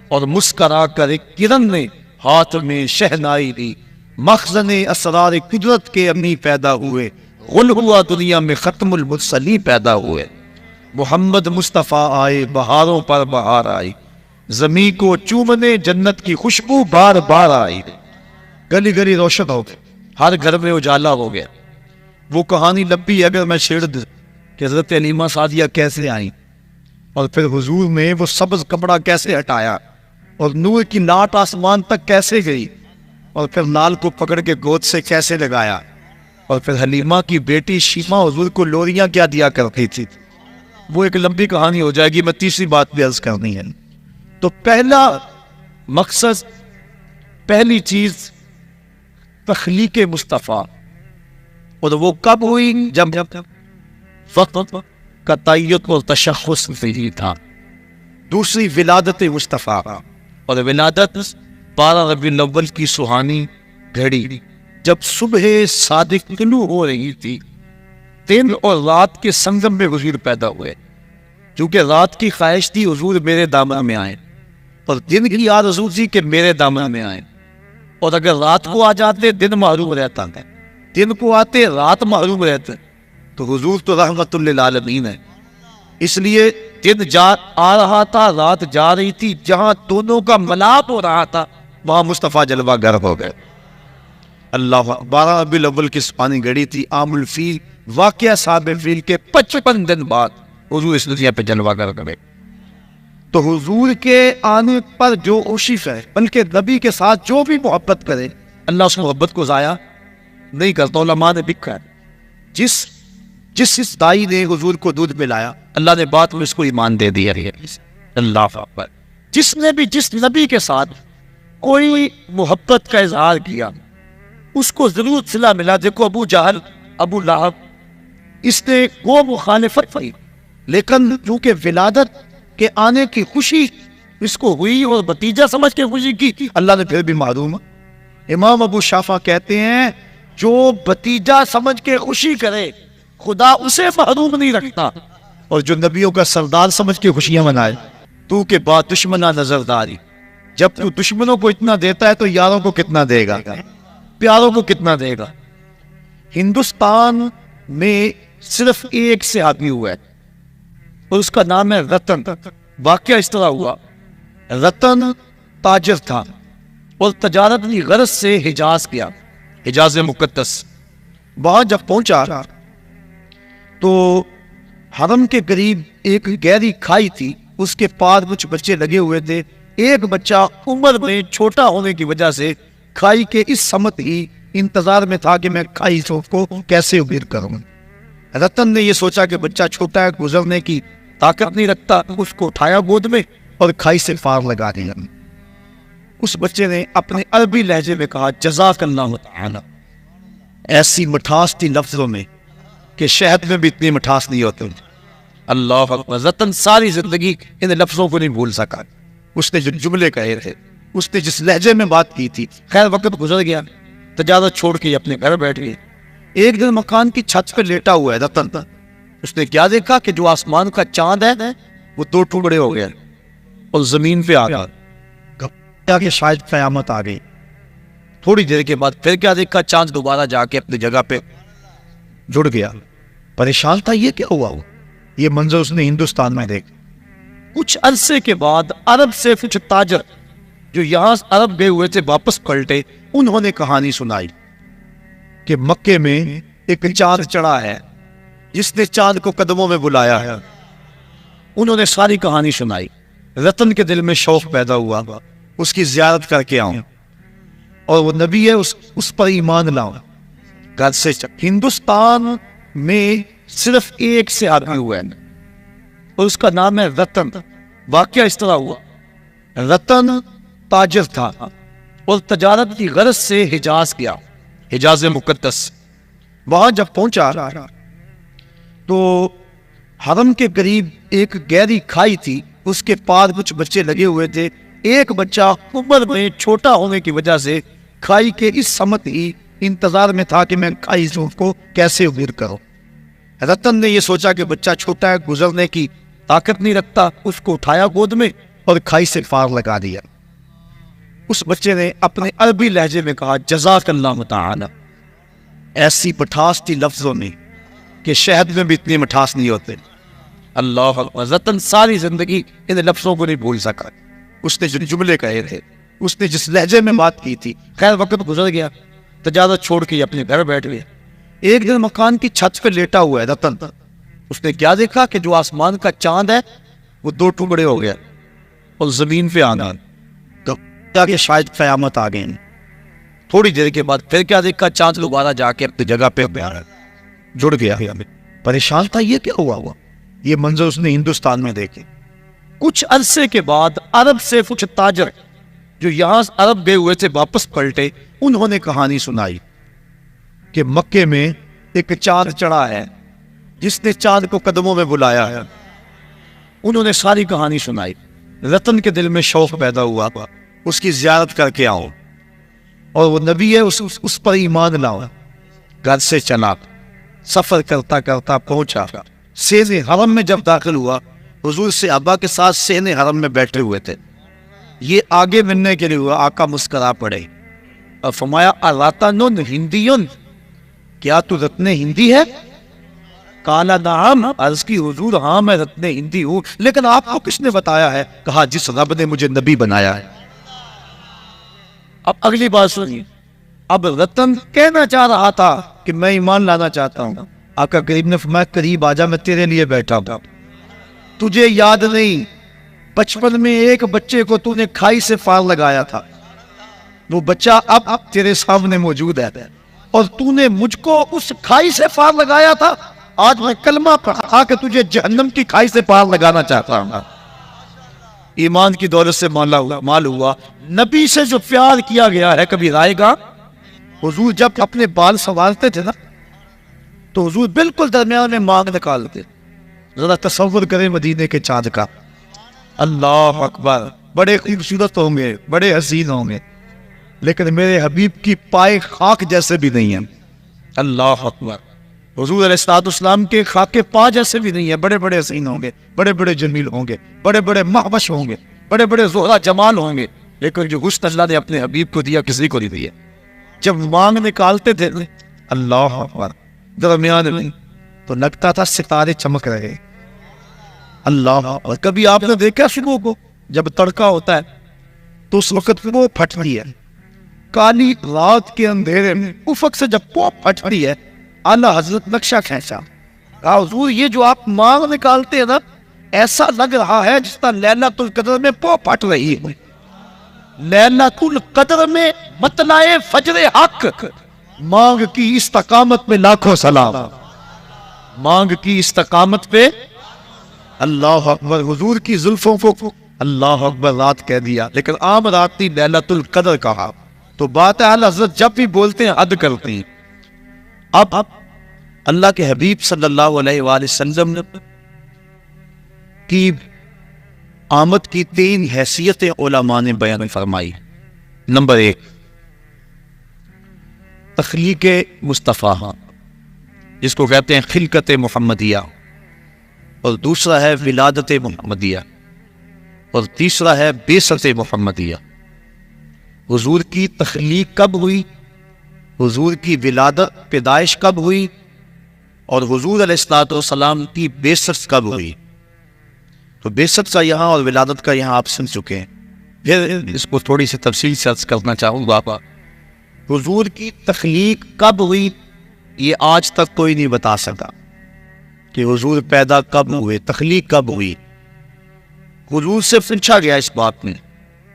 اور مسکرا کر ایک کرن نے ہاتھ میں شہنائی لی۔ مخزن اسرار قدرت کے امی پیدا ہوئے، غل ہوا دنیا میں ختم المرسلین پیدا ہوئے۔ محمد مصطفیٰ آئے، بہاروں پر بہار آئی، زمین کو چومنے جنت کی خوشبو بار بار آئی۔ گلی گلی روشن ہو گئے، ہر گھر میں اجالا ہو گیا۔ وہ کہانی لمبی اگر میں چھیڑ دوں کہ حضرت حلیمہ سعدیہ کیسے آئیں، اور پھر حضور نے وہ سبز کپڑا کیسے ہٹایا، اور نور کی لاٹ آسمان تک کیسے گئی، اور پھر لال کو پکڑ کے گود سے کیسے لگایا، اور پھر حلیمہ کی بیٹی شیمہ حضور کو لوریاں کیا دیا کرتی تھی، وہ ایک لمبی کہانی ہو جائے گی، میں تیسری بات بھی عرض کرنی ہے۔ تو پہلا مقصد، پہلی چیز تخلیق مصطفیٰ، اور وہ کب ہوئی؟ جب وقت کا تعیت اور تشخص نہیں تھا۔ دوسری ولادت مصطفیٰ، اور ولادت 12 ربیع الاول کی سہانی گھڑی، جب صبح صادق طلوع ہو رہی تھی، دن اور رات کے سنگم میں حضور پیدا ہوئے، کیونکہ رات کی خواہش تھی حضور میرے دامن میں آئے، اور دن کی آرزو تھی کہ میرے دامن میں آئے، اور اگر رات کو آ جاتے دن محروم رہتا ہے، دن کو آتے رات محروم رہتے، تو حضور تو رحمت للعالمین ہے، اس لیے دن آ رہا تھا، رات جا رہی تھی، جہاں دونوں کا ملاپ ہو رہا تھا وہاں مصطفیٰ جلوہ گر ہو گئے۔ اللہ 12 ربیع الاول کی سپانی گھڑی تھی، عام الفیل، واقعہ صاحب فیل کے 55 دن بعد حضور اس دنیا پہ جلوہ گر کرے۔ تو حضور کے آنے پر جو خوشی ہے، بلکہ نبی کے ساتھ جو بھی محبت کرے، اللہ اس محبت کو ضائع نہیں کرتا۔ علماء نے لکھا ہے جس دائی نے حضور کو دودھ پلایا، اللہ نے بعد میں اس کو ایمان دے دیا ہے۔ اللہ اکبر۔ جس نے بھی جس نبی کے ساتھ کوئی محبت کا اظہار کیا، اس کو ضرور صلہ ملا۔ دیکھو ابو جہل، ابو لہب، اس نے وہ مخالفت کی، لیکن چونکہ ولادت کے آنے کی خوشی اس کو ہوئی اور بھتیجا سمجھ کے خوشی کی، اللہ نے پھر بھی معلوم۔ امام ابو شافع کہتے ہیں جو بھتیجا سمجھ کے خوشی کرے خدا اسے محروم نہیں رکھتا، اور جو نبیوں کا سردار سمجھ کے خوشیاں منائے تو کے بعد دشمنہ نظرداری۔ جب تو دشمنوں کو اتنا دیتا ہے تو یاروں کو کتنا دے گا، پیاروں کو کتنا دے گا۔ ہندوستان میں صرف ایک صحابی ہوا ہے اور اس کا نام ہے رتن۔ واقعہ اس طرح ہوا، رتن تاجر تھا اور تجارت کی غرض سے حجاز گیا، حجاز مقدس۔ وہاں جب پہنچا تو حرم کے قریب ایک گہری کھائی تھی، اس کے پاس کچھ بچے لگے ہوئے تھے۔ ایک بچہ عمر میں چھوٹا ہونے کی وجہ سے کھائی کے اس سمت ہی انتظار میں تھا کہ میں کھائی کو کیسے عبور کروں۔ رتن نے یہ سوچا کہ بچہ چھوٹا ہے، گزرنے کی طاقت نہیں رکھتا، اس کو اٹھایا گود میں اور کھائی سے پار لگا دیا۔ اس بچے نے اپنے عربی لہجے میں کہا جزاک اللہ تعالی۔ ایسی مٹھاس تھی لفظوں میں کہ شہد میں بھی اتنی مٹھاس نہیں ہوتی۔ اللہ اکبر۔ رتن ساری زندگی ان لفظوں کو نہیں بھول سکا، اس نے جو جملے کہے تھے، اس نے جس لہجے میں بات کی تھی۔ خیر وقت گزر گیا، تجارت چھوڑ کے اپنے گھر بیٹھ گئے۔ ایک دن مکان کی چھت پہ لیٹا ہوا ہے رتن، اس نے کیا دیکھا کہ جو آسمان کا چاند ہے وہ دو ٹکڑے ہو گئے اور زمین پہ آ گیا کہ شاید قیامت آ گئی۔ تھوڑی دیر کے بعد پھر کیا دیکھا، چاند دوبارہ جا کے اپنی جگہ پہ جڑ گیا۔ پریشان تھا، یہ کیا ہوا؟ یہ منظر اس نے ہندوستان میں دیکھا۔ کچھ عرصے کے بعد عرب سے کچھ تاجر جو یہاں عرب گئے ہوئے تھے واپس پلٹے، انہوں نے کہانی سنائی کہ مکے میں ایک چاند چڑھا ہے جس نے چاند کو قدموں میں بلایا ہے۔ انہوں نے ساری کہانی سنائی۔ رتن کے دل میں شوق پیدا ہوا، اس کی زیارت کر کے آؤں، اور وہ نبی ہے اس پر ایمان لاؤں۔ گھر سے ہندوستان میں صرف ایک صحابی ہوا ہے اور اس کا نام ہے رتن۔ واقعہ اس طرح ہوا، رتن تاجر تھا اور تجارت کی غرض سے حجاز گیا، حجاز مقدس۔ وہاں جب پہنچا تو حرم کے قریب ایک گہری کھائی تھی، اس کے پاس کچھ بچے لگے ہوئے تھے۔ ایک بچہ عمر میں چھوٹا ہونے کی وجہ سے کھائی کے اس سمت ہی انتظار میں تھا کہ میں کھائی کو کیسے عبور کروں۔ رتن نے یہ سوچا کہ بچہ چھوٹا ہے، گزرنے کی طاقت نہیں رکھتا، اس کو اٹھایا گود میں اور کھائی سے پار لگا دیا۔ اس بچے نے اپنے عربی لہجے میں کہا جزاک اللہ تعالی۔ ایسی مٹھاس تھی لفظوں میں کہ شہد میں بھی اتنی مٹھاس نہیں ہوتے۔ اللہ اکبر۔ رتن ساری زندگی ان لفظوں کو نہیں بھول سکا، اس نے جو جملے کہے تھے، اس نے جس لہجے میں بات کی تھی۔ خیر وقت گزر گیا، تجارت چھوڑ کے اپنے گھر بیٹھ گئے۔ ایک دن مکان کی چھت پہ لیٹا ہوا ہے رتن، اس نے کیا دیکھا کہ جو آسمان کا چاند ہے وہ دو ٹکڑے ہو گیا اور زمین پہ آ گیا کہ شاید قیامت آ گئی۔ تھوڑی دیر کے بعد پھر کیا دیکھا، چاند دوبارہ جا کے اپنی جگہ پہ جڑ گیا۔ پریشان تھا، یہ کیا ہوا؟ یہ منظر اس نے ہندوستان میں دیکھے۔ کچھ عرصے کے بعد عرب سے کچھ تاجر جو یہاں عرب گئے ہوئے تھے واپس پلٹے، انہوں نے کہانی سنائی کہ مکے میں ایک چاند چڑھا ہے جس نے چاند کو قدموں میں بلایا ہے۔ انہوں نے ساری کہانی سنائی۔ رتن کے دل میں شوق پیدا ہوا، اس کی زیارت کر کے آؤں، اور وہ نبی ہے اس پر ایمان لاؤں۔ گھر سے چلا، سفر کرتا کرتا پہنچا سین حرم میں۔ جب داخل ہوا، حضور صحابہ کے ساتھ سین حرم میں بیٹھے ہوئے تھے۔ یہ آگے ملنے کے لیے ہوا، آقا مسکرا پڑے اور فرمایا اراتن ہندیون، کیا تو رتن ہندی ہے؟ کالا نعم، عرض کی حضور ہاں میں رتن ہندی ہوں، لیکن آپ کو کس نے بتایا ہے؟ کہا جس رب نے مجھے نبی بنایا ہے۔ اب اگلی بات سنیے، اب رتن کہنا چاہ رہا تھا کہ میں ایمان لانا چاہتا ہوں۔ آقا قریب نے فرمایا قریب آجا، میں تیرے لیے بیٹھا ہوں۔ تجھے یاد نہیں بچپن میں ایک بچے کو تو نے کھائی سے پار لگایا تھا، وہ بچہ اب تیرے سامنے موجود ہے، اور تو نے مجھ کو اس کھائی سے پار لگایا تھا۔ آج میں کلمہ پڑھا کہ تجھے جہنم کی کھائی سے پار لگانا چاہتا ہوں۔ ایمان کی دولت سے مال ہوا۔ نبی سے جو پیار کیا گیا ہے کبھی رائے گا؟ حضور جب اپنے بال سنوارتے تھے نا تو حضور بالکل درمیان میں مانگ نکالتے۔ ذرا تصور کریں مدینے کے چاند کا۔ اللہ اکبر۔ بڑے خوبصورت ہوں گے، بڑے حسین ہوں گے، لیکن میرے حبیب کی پائے خاک جیسے بھی نہیں ہیں۔ اللہ اکبر۔ حضور علیہ السلام کے خاک پا جیسے بھی نہیں ہیں، بڑے بڑے حسین ہوں گے، بڑے بڑے جمیل ہوں گے، بڑے بڑے مہوش ہوں گے، بڑے بڑے زہرا جمال ہوں گے، لیکن جو حسن اللہ نے اپنے حبیب کو دیا کسی کو نہیں دیا۔ جب مانگ نکالتے تھے اللہ اکبر درمیان میں تو لگتا تھا ستارے چمک رہے۔ اللہ اکبر۔ کبھی آپ نے دیکھا صبح کو جب تڑکا ہوتا ہے تو اس وقت وہ پھٹتی ہے، کالی رات کے اندھیرے میں افق سے جب وہ پھٹتی ہے، اعلیٰ حضرت نقشہ کھینچا، کہا حضور یہ جو آپ مانگ نکالتے ہیں نا، ایسا لگ رہا ہے جس طرح لیلۃ القدر میں پو پھٹ رہی ہے۔ لیلۃ القدر میں مطلع فجر حق، مانگ کی استقامت میں لاکھوں سلام، مانگ کی استقامت پہ اللہ اکبر۔ حضور کی زلفوں کو اللہ اکبر رات کہہ دیا، لیکن عام رات نہیں لیلۃ القدر کہا، تو بات ہے اعلیٰ حضرت جب بھی بولتے ہیں حد کرتے ہیں۔ اب اللہ کے حبیب صلی اللہ علیہ وآلہ وسلم کی آمد کی 3 حیثیتیں علماء نے بیان فرمائی۔ نمبر 1 تخلیق مصطفیٰ، جس کو کہتے ہیں خلقت محمدیہ، اور دوسرا ہے ولادت محمدیہ، اور تیسرا ہے بعثت محمدیہ۔ حضور کی تخلیق کب ہوئی، حضور کی ولادت پیدائش کب ہوئی، اور حضور علیہ السلام کی بعثت کب ہوئی۔ تو بعثت کا یہاں اور ولادت کا یہاں آپ سن چکے ہیں، پھر اس کو تھوڑی سی تفصیل سے عرض کرنا چاہوں گا۔ حضور کی تخلیق کب ہوئی یہ آج تک کوئی نہیں بتا سکتا کہ حضور پیدا کب ہوئے، تخلیق کب ہوئی۔ حضور سے پوچھا گیا اس بات میں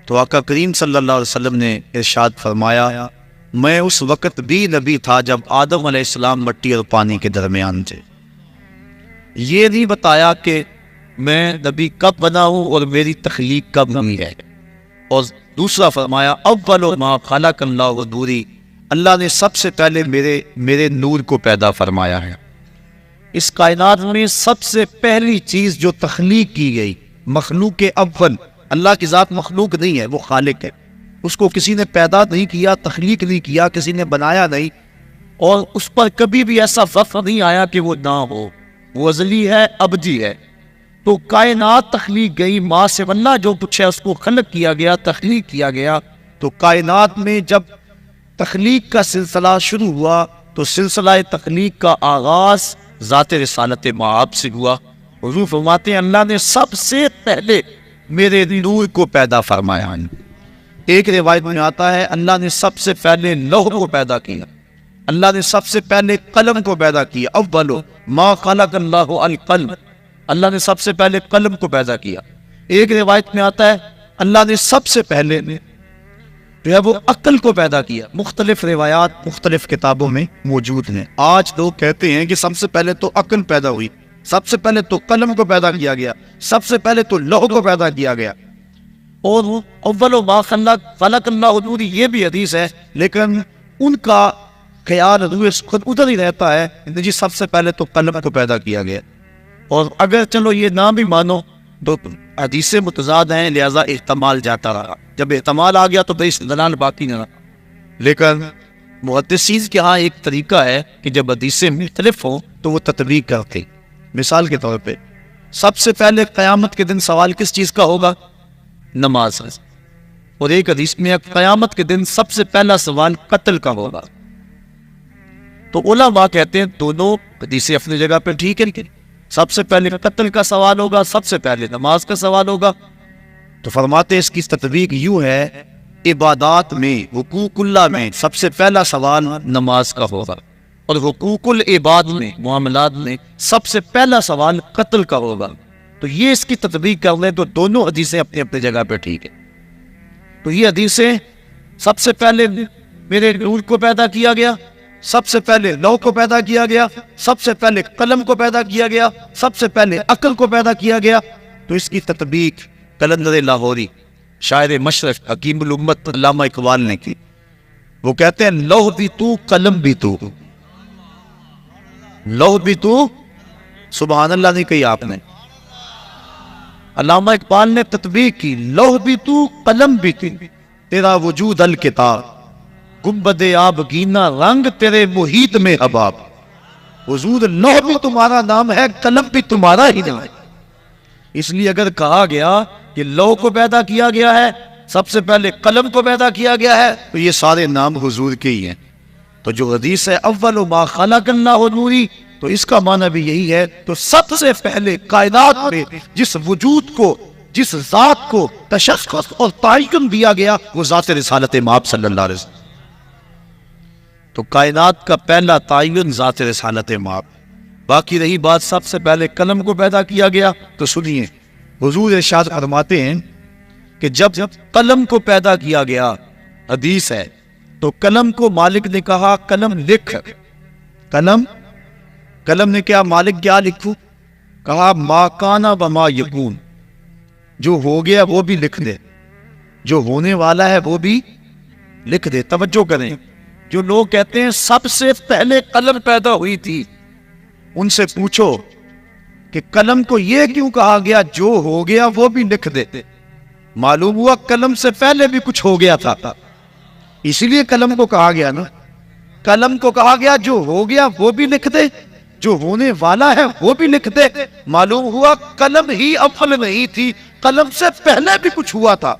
تو آقا کریم صلی اللہ علیہ وسلم نے ارشاد فرمایا، میں اس وقت بھی نبی تھا جب آدم علیہ السلام مٹی اور پانی کے درمیان تھے۔ یہ نہیں بتایا کہ میں نبی کب بنا ہوں اور میری تخلیق کب ہوئی ہے۔ اور دوسرا فرمایا اول ما خلق اللہ نوری، اللہ نے سب سے پہلے میرے نور کو پیدا فرمایا ہے۔ اس کائنات میں سب سے پہلی چیز جو تخلیق کی گئی، مخلوق اول، اللہ کی ذات مخلوق نہیں ہے، وہ خالق ہے، اس کو کسی نے پیدا نہیں کیا، تخلیق نہیں کیا، کسی نے بنایا نہیں، اور اس پر کبھی بھی ایسا وقت نہیں آیا کہ وہ نہ ہو، وہ ازلی ہے، ابدی ہے۔ تو کائنات تخلیق گئی، ماں سے اللہ جو کچھ ہے اس کو خلق کیا گیا، تخلیق کیا گیا۔ تو کائنات میں جب تخلیق کا سلسلہ شروع ہوا تو سلسلہ تخلیق کا آغاز ذات رسالت مآب سے ہوا۔ حضور فرماتے ہیں اللہ نے سب سے پہلے میرے نور کو پیدا فرمایا۔ ایک روایت میں آتا ہے اللہ نے سب سے پہلے لوح کو پیدا کیا، اللہ نے سب سے پہلے قلم کو پیدا کیا، اول ما خلق اللہ القلم، اللہ نے سب سے پہلے قلم کو پیدا کیا۔ ایک روایت میں آتا ہے اللہ نے سب سے پہلے جو ہے وہ عقل کو پیدا کیا۔ مختلف روایات مختلف کتابوں میں موجود ہیں۔ آج لوگ کہتے ہیں کہ سب سے پہلے تو عقل پیدا ہوئی، سب سے پہلے تو قلم کو پیدا کیا گیا، سب سے پہلے تو لوح کو پیدا کیا گیا، اور وہ اول ما خلق اللہ نوری، یہ بھی حدیث ہے، لیکن ان کا خیال خود ادھر ہی رہتا ہے جی سب سے پہلے تو قلم کو پیدا کیا گیا۔ اور اگر چلو یہ نہ بھی مانو تو حدیثیں متضاد ہیں، لہذا احتمال جاتا رہا، جب احتمال آ گیا تو بھائی دلال باقی نہ رہا۔ لیکن محدثین کے ہاں ایک طریقہ ہے کہ جب حدیثیں مختلف ہوں تو وہ تطبیق کرتے۔ مثال کے طور پہ سب سے پہلے قیامت کے دن سوال کس چیز کا ہوگا؟ نماز۔ اور ایک حدیث میں قیامت کے دن سب سے پہلا سوال قتل کا ہوگا۔ تو علماء کہتے ہیں دونوں حدیثیں اپنی جگہ پہ ٹھیک ہے، سب سے پہلے قتل کا سوال ہوگا، سب سے پہلے نماز کا سوال ہوگا۔ تو فرماتے اس کی تطبیق یوں ہے، عبادات میں حقوق اللہ میں سب سے پہلا سوال نماز کا ہوگا، اور حقوق العباد میں معاملات میں سب سے پہلا سوال قتل کا ہوگا۔ تو یہ اس کی تطبیق کر لیں تو دونوں حدیثیں اپنی اپنی جگہ پہ ٹھیک ہے۔ تو یہ حدیثیں سب سے پہلے میرے نور کو پیدا کیا گیا، سب سے پہلے لوح کو پیدا کیا گیا، سب سے پہلے قلم کو پیدا کیا گیا، سب سے پہلے عقل کو پیدا کیا گیا، تو اس کی تطبیق قلندر لاہوری شاعر مشرق حکیم الامت علامہ اقبال نے کی۔ وہ کہتے ہیں لوح بھی تو قلم بھی تو، لوح بھی تو، سبحان اللہ نہیں کہی آپ نے، علامہ اقبال نے تطبیق کی، لوح بھی تو قلم بھی تو، تیرا وجود الکتاب، گنبد آبگینہ رنگ تیرے محیط میں حباب۔ حضور لوح بھی تمہارا نام ہے، قلم بھی تمہارا ہی نام ہے۔ اس لیے اگر کہا گیا کہ لوح کو پیدا کیا گیا ہے، سب سے پہلے قلم کو پیدا کیا گیا ہے، تو یہ سارے نام حضور کے ہی ہیں۔ تو جو حدیث ہے اول ما خلق اللہ نوری، تو اس کا معنی بھی یہی ہے۔ تو سب سے پہلے کائنات میں جس وجود کو، جس ذات کو تشخص اور تعین دیا گیا، وہ ذات رسالت مآب صلی اللہ علیہ وسلم۔ تو کائنات کا پہلا تعین ذات رسالت مآب۔ باقی رہی بات سب سے پہلے قلم کو پیدا کیا گیا، تو سنیے حضور ارشاد فرماتے ہیں کہ جب قلم کو پیدا کیا گیا، حدیث ہے، تو قلم کو مالک نے کہا قلم لکھ۔ قلم نے کیا مالک کیا لکھوں؟ کہا ما کانا وما یکون، جو ہو گیا وہ بھی لکھ دے، جو ہونے والا ہے وہ بھی لکھ دے۔ توجہ کریں، جو لوگ کہتے ہیں سب سے پہلے قلم پیدا ہوئی تھی، ان سے پوچھو کہ قلم کو یہ کیوں کہا گیا جو ہو گیا وہ بھی لکھ دے؟ معلوم ہوا قلم سے پہلے بھی کچھ ہو گیا تھا، اسی لیے قلم کو کہا گیا نا۔ قلم کو کہا گیا جو ہو گیا وہ بھی لکھ دے، جو ہونے والا ہے وہ بھی لکھ دے۔ معلوم ہوا قلم ہی اول نہیں تھی، قلم سے پہلے بھی کچھ ہوا تھا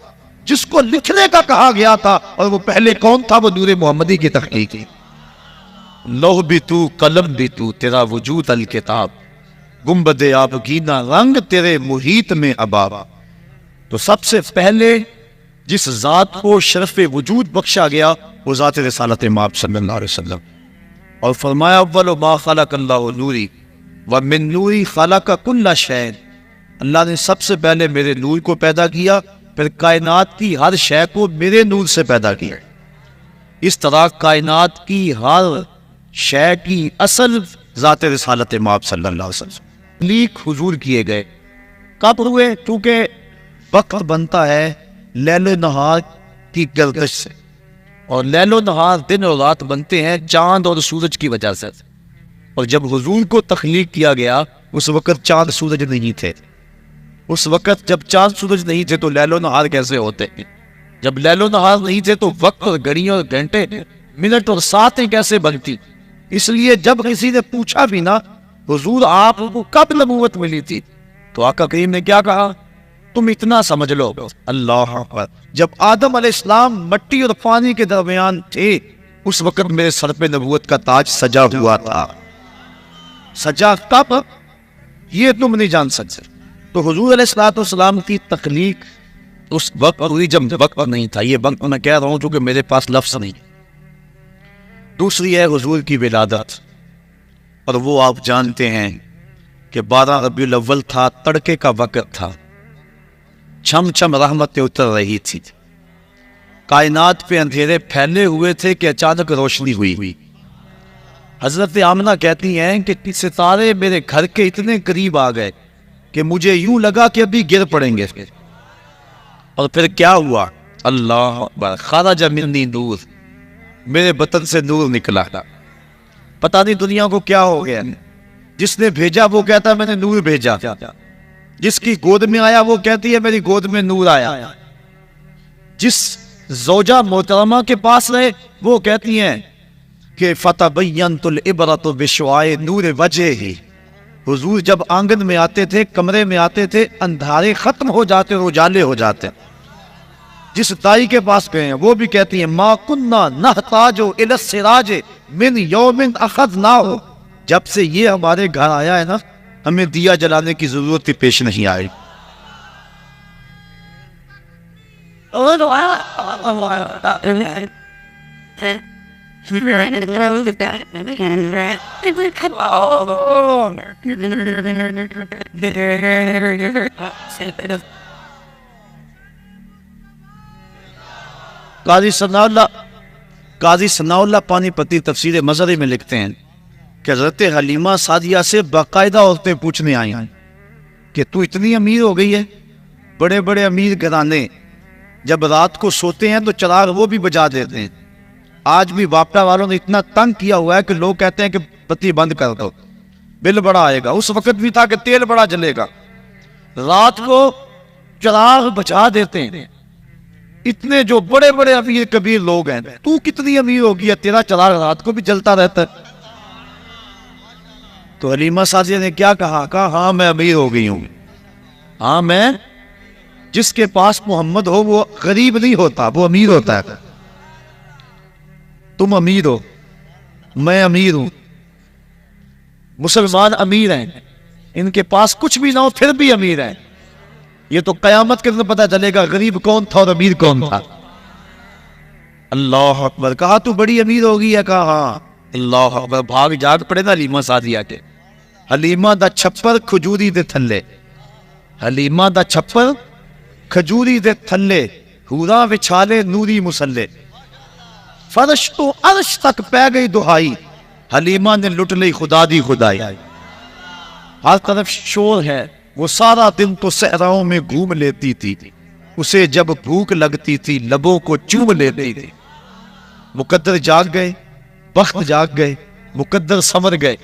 جس کو لکھنے کا کہا گیا تھا، اور وہ پہلے کون تھا؟ وہ نور محمدی کی تحقیق تھی۔ لوح بھی تو قلم بھی تو، تیرا وجود الکتاب، گنبد آبگینہ رنگ تیرے محیط میں حباب۔ تو سب سے پہلے جس ذات کو شرف وجود بخشا گیا وہ ذات رسالت مآب صلی اللہ علیہ وسلم، اور فرمایا اول ما خلق اللہ نوری ومن نوری خلق کل شیء، اللہ نے سب سے پہلے میرے نور کو پیدا کیا، پھر کائنات کی ہر شے کو میرے نور سے پیدا کیا۔ اس طرح کائنات کی ہر شے کی اصل ذات رسالت مآب صلی اللہ علیہ وسلم۔ تخلیق حضور کیے گئے کب ہوئے؟ چونکہ وقت بنتا ہے لیل و نہار کی گردش سے، اور لیل و نہار دن اور رات بنتے ہیں چاند اور سورج کی وجہ سے۔ اور جب حضور کو تخلیق کیا گیا اس وقت چاند سورج نہیں تھے۔ اس وقت جب چاند سورج نہیں تھے تو لیل و نہار کیسے ہوتے ہیں؟ جب لیل و نہار نہیں تھے تو وقت اور گھڑیاں اور گھنٹے، منٹ اور ساعتیں کیسے بنتی؟ اس لیے جب کسی نے پوچھا بھی نا حضور آپ کو کب نبوت ملی تھی، تو آقا کریم نے کیا کہا؟ تم اتنا سمجھ لو، اللہ اکبر، جب آدم علیہ السلام مٹی اور پانی کے درمیان تھے اس وقت میرے سر پہ نبوت کا تاج سجا ہوا تھا۔ سجا کب؟ یہ تم نہیں جان سکتے۔ تو حضور علیہ السلام کی تخلیق اس وقت ہوئی جب وقت نہیں تھا۔ یہ وقت میں کہہ رہا ہوں چونکہ میرے پاس لفظ نہیں۔ دوسری ہے حضور کی ولادت، اور وہ آپ جانتے ہیں کہ 12 ربیع الاول تھا، تڑکے کا وقت تھا، چھم چھم رحمتیں اتر رہی تھی، کائنات پہ اندھیرے پھیلے ہوئے تھے کہ اچانک روشنی ہوئی۔ حضرت آمنہ کہتی ہیں کہ ستارے میرے گھر کے اتنے قریب آ گئے کہ مجھے یوں لگا کہ ابھی گر پڑیں گے۔ اور پھر کیا ہوا؟ اللہ اکبر، خرج منی نور، میرے بطن سے نور نکلا۔ پتہ نہیں دنیا کو کیا ہو گیا، جس نے بھیجا وہ کہتا میں نے نور بھیجا، جس کی گود میں آیا وہ کہتی ہے میری گود میں نور آیا، جس زوجہ محترمہ کے پاس رہے وہ کہتی ہیں کہ فتبینت العبرۃ بشعاع نور وجہہ۔ حضور جب آنگن میں آتے تھے، کمرے میں آتے تھے، اندھارے ختم ہو جاتے اور اجالے ہو جاتے۔ جس دائی کے پاس گئے ہیں وہ بھی کہتی ہیں ما کننا نحتاج الی السراج من یوم اخذناہ، جب سے یہ ہمارے گھر آیا ہے نا ہمیں دیا جلانے کی ضرورت ہی پیش نہیں آئی۔ قاضی ثناء اللہ پانی پتی تفسیر مظہری میں لکھتے ہیں کہ حضرت حلیمہ سعدیہ سے باقاعدہ عورتیں پوچھنے آئی ہیں کہ تو اتنی امیر ہو گئی ہے۔ بڑے بڑے امیر گھرانے جب رات کو سوتے ہیں تو چراغ وہ بھی بجا دیتے ہیں۔ آج بھی واپڈا والوں نے اتنا تنگ کیا ہوا ہے کہ لوگ کہتے ہیں کہ بتی بند کر دو، بل بڑا آئے گا۔ اس وقت بھی تھا کہ تیل بڑا جلے گا۔ رات کو چراغ بچا دیتے ہیں. اتنے جو بڑے بڑے امیر کبیر لوگ ہیں, تو کتنی امیر ہوگی ہے, تیرا چراغ رات کو بھی جلتا رہتا ہے. تو حلیمہ سعدیہ نے کیا کہا ہاں میں امیر ہو گئی ہوں. ہاں میں, جس کے پاس محمد ہو وہ غریب نہیں ہوتا, وہ امیر ہوتا ہے. تم امیر ہو, میں امیر ہوں, مسلمان امیر ہیں, ان کے پاس کچھ بھی نہ ہو پھر بھی امیر ہیں. یہ تو قیامت کے دن پتہ چلے گا غریب کون تھا اور امیر کون تھا. اللہ اکبر. کہا تو بڑی امیر ہوگی ہے, کہا ہاں. اللہ اکبر. بھاگ جاگ پڑے نا حلیمہ سعدیہ کے. حلیمہ دا چھپر کھجوری دے تھلے, حلیمہ دا چھپر کھجوری دے تھلے, حوراں وچھالے نوری مسلے, فرش تو عرش تک پہ گئی دہائی, حلیمہ نے لٹ لی خدا دی خدائی. ہر طرف شور ہے, وہ سارا دن تو صحراؤں میں گھوم لیتی تھی, اسے جب بھوک لگتی تھی لبوں کو چوم لیتی تھی. مقدر جاگ گئے, بخت جاگ گئے, مقدر سمر گئے.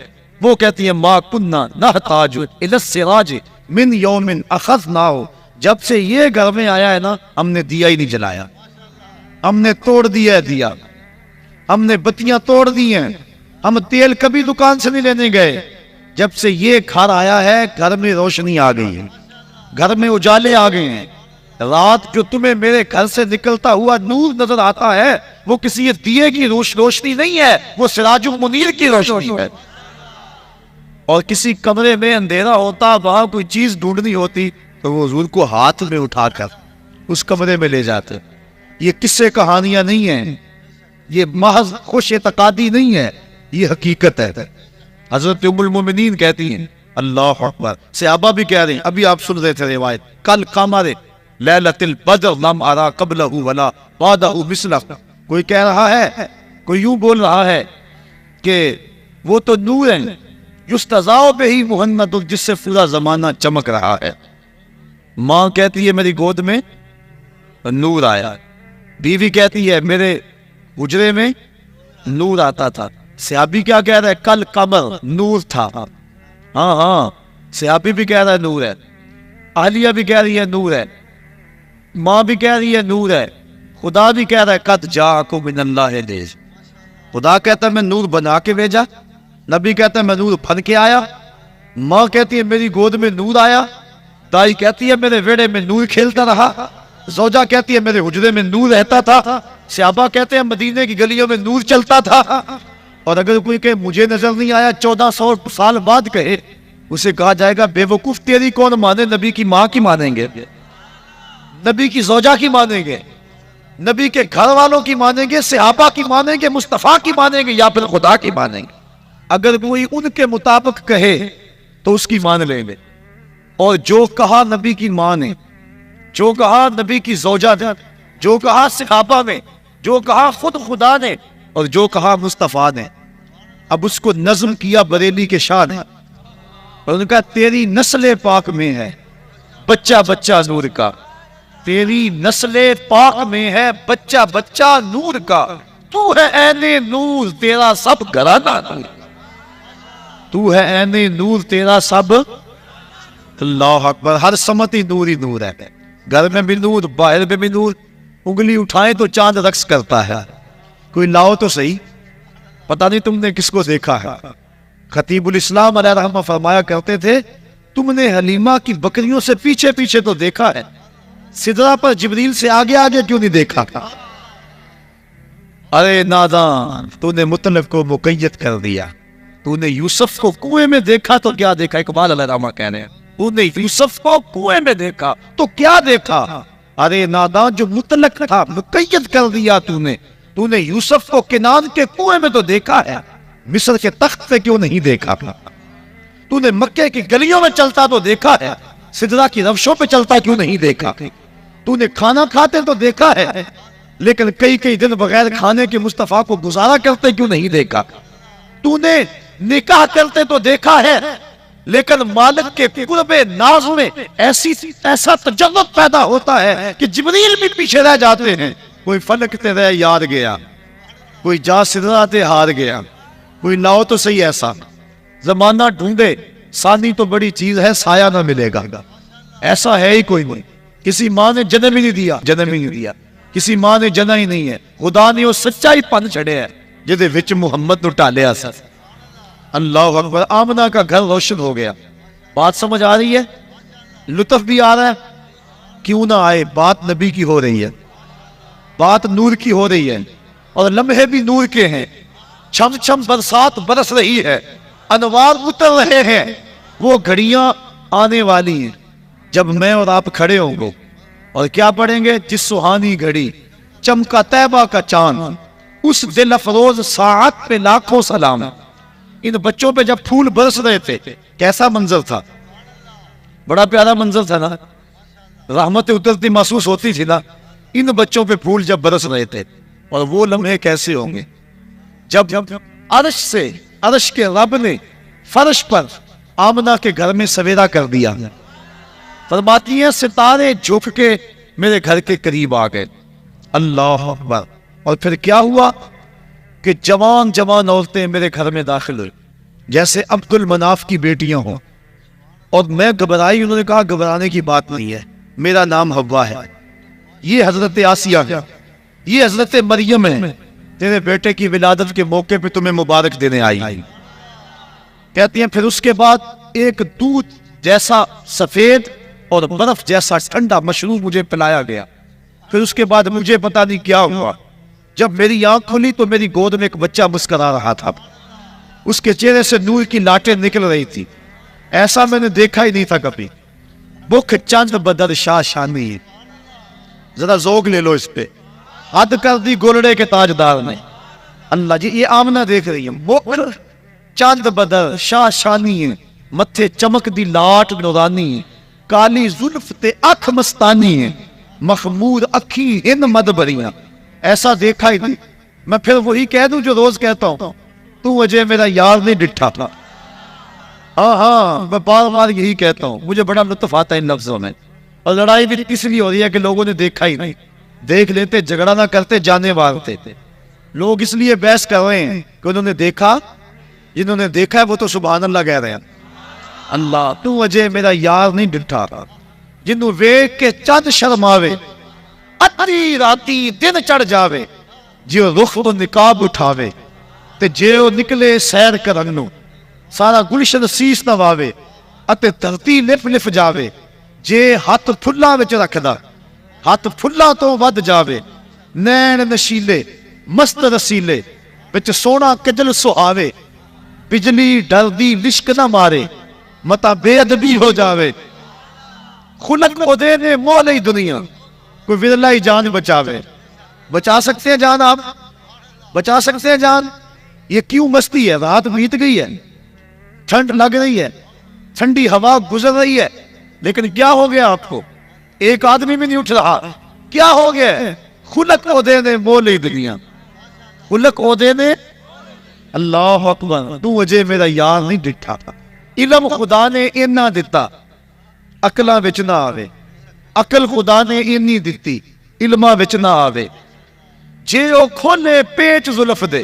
وہ کہتی ہے ما کننا نحتاج الی السراج من یوم اخذناہ, جب سے یہ گھر میں آیا ہے نا ہم نے دیا ہی نہیں جلایا, ہم نے توڑ دیا ہے دیا, ہم نے بتیاں توڑ دی ہیں, ہم تیل کبھی دکان سے نہیں لینے گئے. جب سے یہ گھر آیا ہے گھر میں روشنی آ گئی ہے, گھر میں اجالے آ گئے ہیں. رات جو تمہیں میرے گھر سے نکلتا ہوا نور نظر آتا ہے وہ کسی دیے کی روشنی نہیں ہے, وہ سراج المنیر کی روشنی ہے. اور کسی کمرے میں اندھیرا ہوتا, وہاں کوئی چیز ڈھونڈنی ہوتی تو وہ حضور کو ہاتھ میں اٹھا کر اس کمرے میں لے جاتے. یہ قصے کہانیاں نہیں ہیں, یہ محض خوش اعتقادی نہیں ہے, یہ حقیقت ہے. حضرت ام المومنین کہتی ہیں اللہ اکبر. صحابہ بھی کہہ رہے ہیں, ابھی آپ سن رہے تھے روایت, کل قمر لیلۃ البدر لم ارى قبلہ ولا بعدہ مثلہ. کوئی کہہ رہا ہے, کوئی یوں بول رہا ہے کہ وہ تو نور ہیں یستضاء بہ محمد, جس سے پورا زمانہ چمک رہا ہے. ماں کہتی ہے میری گود میں نور آیا, بیوی کہتی ہے میرے حجرے میں نور آتا تھا. صحابی کیا کہہ رہا ہے, کل قمر نور تھا. ہاں ہاں, صحابی بھی کہہ رہا ہے نور ہے, اہلیہ بھی کہہ رہی ہے نور ہے, ماں بھی کہہ رہی ہے نور ہے, خدا بھی کہہ رہا ہے قد جاءکم من اللہ دیز. خدا کہتا ہے میں نور بنا کے بھیجا, نبی کہتا ہے میں نور بن کے آیا, ماں کہتی ہے میری گود میں نور آیا, دائی کہتی ہے میرے ویڑے میں نور کھیلتا رہا, زوجہ کہتی ہے میرے حجرے میں نور رہتا تھا, صحابہ کہتے ہیں مدینے کی گلیوں میں نور چلتا تھا. اور اگر کوئی کہ مجھے نظر نہیں آیا 1400 سال بعد کہے, اسے کہا جائے گا بے وقوف تیری کون مانے, نبی کی ماں کی مانیں گے, نبی کی زوجہ کی مانیں گے, نبی کے گھر والوں کی مانیں گے, صحابہ کی مانیں گے, مصطفیٰ کی مانیں گے, یا پھر خدا کی مانیں گے. اگر کوئی ان کے مطابق کہے تو اس کی مان لیں گے. اور جو کہا نبی کی ماں نے, جو کہا نبی کی زوجہ نے, جو کہا صحابہ نے, جو کہا خود خدا نے, اور جو کہا مصطفیٰ نے, اب اس کو نظم کیا بریلی کے شاہ نے, اور ان کا تیری نسل پاک میں ہے بچہ بچہ نور کا, تیری نسل پاک میں ہے بچہ بچہ نور کا, تو ہے عین نور تیرا سب گھرانہ نور, تو ہے عین نور تیرا سب. اللہ اکبر. ہر سمتی نور ہی نور ہے, گھر میں بھی نور, باہر میں بھی نور. انگلی اٹھائیں تو چاند رقص کرتا ہے. کوئی لاؤ تو صحیح, پتہ نہیں تم نے کس کو دیکھا ہے. خطیب الاسلام علیہ رحمہ فرمایا کرتے تھے تم نے حلیمہ کی بکریوں سے پیچھے پیچھے تو دیکھا ہے, سدرہ پر جبریل سے آگے آگے کیوں نہیں دیکھا؟ ارے نادان, تو نے مطلب کو مقید کر دیا. تو نے یوسف کو کنویں میں دیکھا تو کیا دیکھا؟ اقبال علیہ رحمہ کہہ رہے ہیں تو نے یوسف کو کنویں میں دیکھا تو کیا دیکھا؟ ارے نادان, جو مطلق تھا مقید کر دیا تو نے یوسف کو کنان کے کنویں میں تو دیکھا ہے, مصر کے تخت پہ کیوں نہیں دیکھا؟ تو نے مکے کی گلیوں میں چلتا تو دیکھا ہے, سدرہ کی روشوں پہ چلتا کیوں نہیں دیکھا؟ تو نے کھانا کھاتے تو دیکھا ہے, لیکن کئی دن بغیر کھانے کے مصطفیٰ کو گزارا کرتے کیوں نہیں دیکھا؟ تو نے نکاح کرتے تو دیکھا ہے, لیکن مالک کے قرب ناز میں ایسا تجرد پیدا ہوتا ہے کہ جبریل بھی پیچھے رہ جاتے ہیں. کوئی فلک تے رہ یاد گیا, کوئی جا سدرہ تے ہار گیا, کوئی لاؤ تو صحیح ایسا. زمانہ ڈھونڈے ثانی تو بڑی چیز ہے, سایہ نہ ملے گا, ایسا ہے ہی کوئی نہیں. کسی ماں نے جنم ہی نہیں دیا، جنم ہی نہیں دیا، کسی ماں نے جنا ہی نہیں ہے، خدا نے وہ سچائی پن چڑھے ہے جہدے وچ محمد نو ٹالیا سا۔ اللہ اکبر، آمنہ کا گھر روشن ہو گیا۔ بات سمجھ آ رہی ہے؟ لطف بھی آ رہا ہے؟ کیوں نہ آئے، بات نبی کی ہو رہی ہے، بات نور کی ہو رہی ہے، اور لمحے بھی نور کے ہیں۔ چھم چھم برسات برس رہی ہے، انوار اتر رہے ہیں، وہ گھڑیاں آنے والی ہیں جب میں اور آپ کھڑے ہوں گے اور کیا پڑھیں گے؟ جس سہانی گھڑی چمکا طیبہ کا چاند، اس دل افروز ساعت پہ لاکھوں سلام۔ ان بچوں پہ جب پھول برس رہے تھے کیسا منظر تھا؟ بڑا پیارا منظر تھا نا، رحمت اترتی محسوس ہوتی تھی نا۔ ان بچوں پہ پھول جب برس رہے تھے، اور وہ لمحے کیسے ہوں گے جب عرش سے، عرش کے رب نے فرش پر آمنہ کے گھر میں سویرا کر دیا۔ فرماتی ہیں ستارے جھک کے میرے گھر کے قریب آ گئے۔ اللہ اکبر۔ اور پھر کیا ہوا کہ جوان جوان عورتیں میرے گھر میں داخل ہوئی، جیسے عبد المناف کی بیٹیاں ہوں، اور میں گھبرائی۔ انہوں نے کہا گھبرانے کی بات نہیں ہے، میرا نام حوا ہے، یہ حضرت آسیہ ہے، یہ حضرت مریم ہے، تیرے بیٹے کی ولادت کے موقع پہ تمہیں مبارک دینے آئی۔ کہتی ہیں پھر اس کے بعد ایک دودھ جیسا سفید اور برف جیسا ٹھنڈا مشروب مجھے پلایا گیا۔ پھر اس کے بعد مجھے پتا نہیں کیا ہوا، جب میری آنکھ کھلی تو میری گود میں ایک بچہ مسکرا رہا تھا، اس کے چہرے سے نور کی لاٹیں نکل رہی تھی، ایسا میں نے دیکھا ہی نہیں تھا کبھی۔ بخ چند بدر شاہ شانی، ذرا ذوق لے لو اس پہ، حد کر دی گولڑے کے تاجدار نے۔ اللہ جی، یہ آمنہ دیکھ رہی ہے، بخ چند بدر شاہ شانی ہے، متھے چمک دی لاٹ نورانی ہے، کالی زلف تے اکھ مستانی ہے، مخمور اکھی ہن مد بریاں، ایسا دیکھا ہی نہیں۔ میں پھر وہی کہہ دوں جو روز کہتا ہوں، تو وجہ میرا یار نہیں ڈٹھا تھا۔ ہاں میں بار بار یہی کہتا ہوں، مجھے بڑا لطف آتا ہے ان لفظوں میں۔ اور لڑائی بھی اس لیے ہو رہی ہے کہ لوگوں نے دیکھا ہی نہیں، دیکھ لیتے جھگڑا نہ کرتے، جانے مارتے تھے۔ لوگ اس لیے بحث کر رہے ہیں کہ انہوں نے دیکھا، جنہوں نے دیکھا ہے وہ تو سبحان اللہ کہہ رہے ہیں۔ اللہ تو وجہ میرا یار نہیں ڈٹھا تھا، جنہوں ویکھ کے چند شرماوے، ادھی راتی دن چڑھ جاوے، جیو رخ تو نقاب اٹھاوے، تے جیو نکلے سیر کرن نو، سارا گلشن سیس نواوے، اتے دھرتی لف لف جاوے، جے ہاتھ پھلاں وچ رکھدا، ہاتھ پھلاں تو ود جاوے، نین نشیلے مست رسیلے، وچ سونا کجل سہاوے، بجلی ڈردی لشک نہ مارے، متا بے ادبی ہو جاوے، خلق کو دے نے مولی دنیا، کوئی ورلا ہی جان بچاوے۔ بچا سکتے ہیں جان؟ آپ بچا سکتے ہیں جان؟ یہ کیوں مستی ہے؟ رات بیت گئی ہے، ٹھنڈ لگ رہی ہے، ٹھنڈی ہوا گزر رہی ہے، لیکن کیا ہو گیا آپ کو؟ ایک آدمی بھی نہیں اٹھ رہا، کیا ہو گیا؟ خلق کو دے نے مولی دنیا، خلق کو دے نے۔ اللہ اکبر۔ تو وجہ میرا یار نہیں ڈٹھا تھا۔ علم خدا نے اینا دیتا، عقلاں وچ نہ آوے، عقل خدا نے اینی دیتی، علماں وچ نہ آوے، جے او کھولے پیچ زلف دے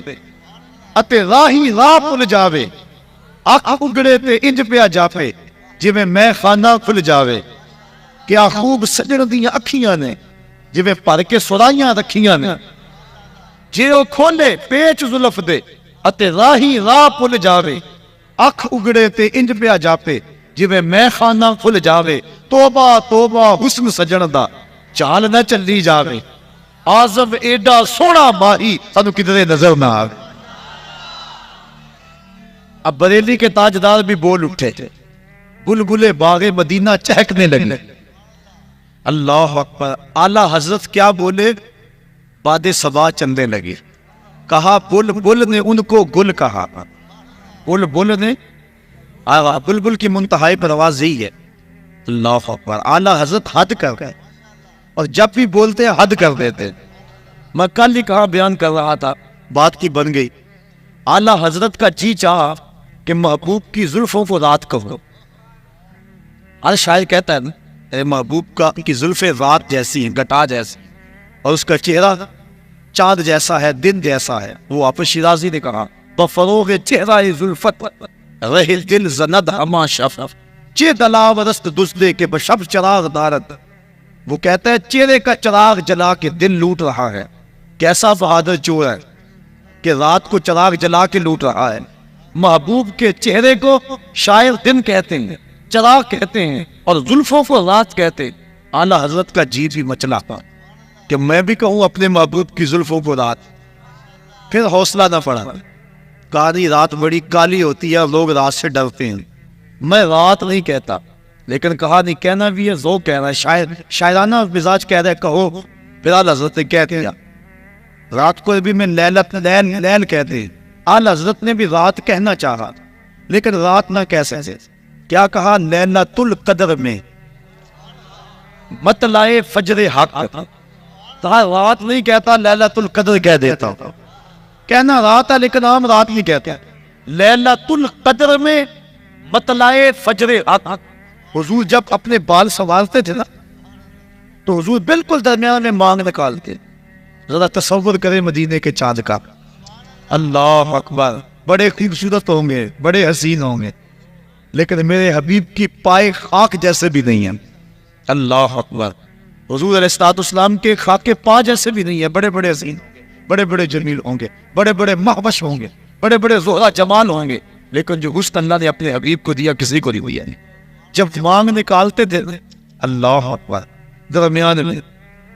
اتے راہی راہ پل جاوے، اکھ اگڑے تے انج پیا جاپے جویں میں خانہ کھل جاوے، کیا خوب سجن دیاں اکھیاں نے جویں پر کے سرائیاں رکھیاں نے، جے او کھولے پیچ زلف دے اتے راہی راہ پل جاوے، اکھ اگڑے تے انج پیا جاپے جویں میں خانہ کھل جاوے، توبہ توبہ حسن سجن دا چال نہ چلی جاوے، آزم ایڈا سونا ماہی سانو کدھرے نظر نہ آوے۔ اب بریلی کے تاجدار بھی بول اٹھے، بلبلے باغ مدینہ چہکنے لگے۔ اللہ اکبر۔ اعلیٰ حضرت کیا بولے؟ باد صبا چندے لگے، کہا بل بل نے ان کو گل کہا، بل بل نے، بلبل کی منتہائی پر آواز یہی ہے۔ اللہ اکبر۔ اعلیٰ حضرت حد کر گئے، اور جب بھی بولتے حد کر دیتے۔ میں کل ہی کہاں بیان کر رہا تھا، بات کی بن گئی۔ اعلیٰ حضرت کا جی چاہا کہ محبوب کی زلفوں کو رات کہو۔ ہر شاعر کہتا ہے نا، اے محبوب کا کی زلفیں رات جیسی ہیں، گٹا جیسی، اور اس کا چہرہ چاند جیسا ہے، دن جیسا ہے۔ وہ آپ شیرازی نے کہا، بفروغ چہرہ زلفت رہ دل زند ہما شف، چہ دلاورست دزدے کے بشب چراغ دارت، وہ کہتا ہے چہرے کا چراغ جلا کے دل لوٹ رہا ہے. کیسا بہادر چور ہے کہ رات کو چراغ جلا کے لوٹ رہا ہے. محبوب کے چہرے کو شاعر دن کہتے ہیں، چراغ کہتے ہیں، اور زلفوں کو رات کہتے ہیں. اعلیٰ حضرت کا جی بھی مچلا تھا کہ میں بھی کہوں اپنے محبوب کی زلفوں کو رات. پھر حوصلہ نہ پڑا. کالی رات بڑی کالی ہوتی ہے اور لوگ رات سے ڈرتے ہیں. میں رات نہیں کہتا، لیکن کہا نہیں کہنا بھی ہے، ذوق کہہ رہا ہے، شاعرانہ مزاج کہہ رہا ہے کہو. پھر اعلیٰ حضرت نے کہتے ہیں رات کو بھی میں لیل کہتے ہیں. اعلیٰ حضرت نے بھی رات کہنا چاہا لیکن رات نہ کہہ سکتے. کیا کہا؟ لیلۃ القدر میں مطلع فجر حق. کہا رات نہیں کہتا، لیلۃ القدر کہہ دیتا ہوں. کہنا رات ہے لیکن عام رات نہیں کہتے. لیلۃ القدر میں مطلع فجر حق. حضور جب اپنے بال سنوارتے تھے نا تو حضور بالکل درمیان میں مانگ نکالتے. ذرا تصور کرے مدینے کے چاند کا. اللہ اکبر. بڑے خوبصورت ہوں گے، بڑے حسین ہوں گے، لیکن میرے حبیب کی پائے خاک جیسے بھی نہیں ہیں. اللہ اکبر. حضور علیہ السلام کے خاک پا جیسے بھی نہیں ہیں. بڑے بڑے حسین ہوں گے، بڑے بڑے جمیل ہوں گے، بڑے بڑے مہوش ہوں گے، بڑے بڑے زہرا جمال ہوں گے، لیکن جو حسن اللہ نے اپنے حبیب کو دیا کسی کو نہیں دیا. جب مانگ نکالتے تھے اللہ اکبر درمیان میں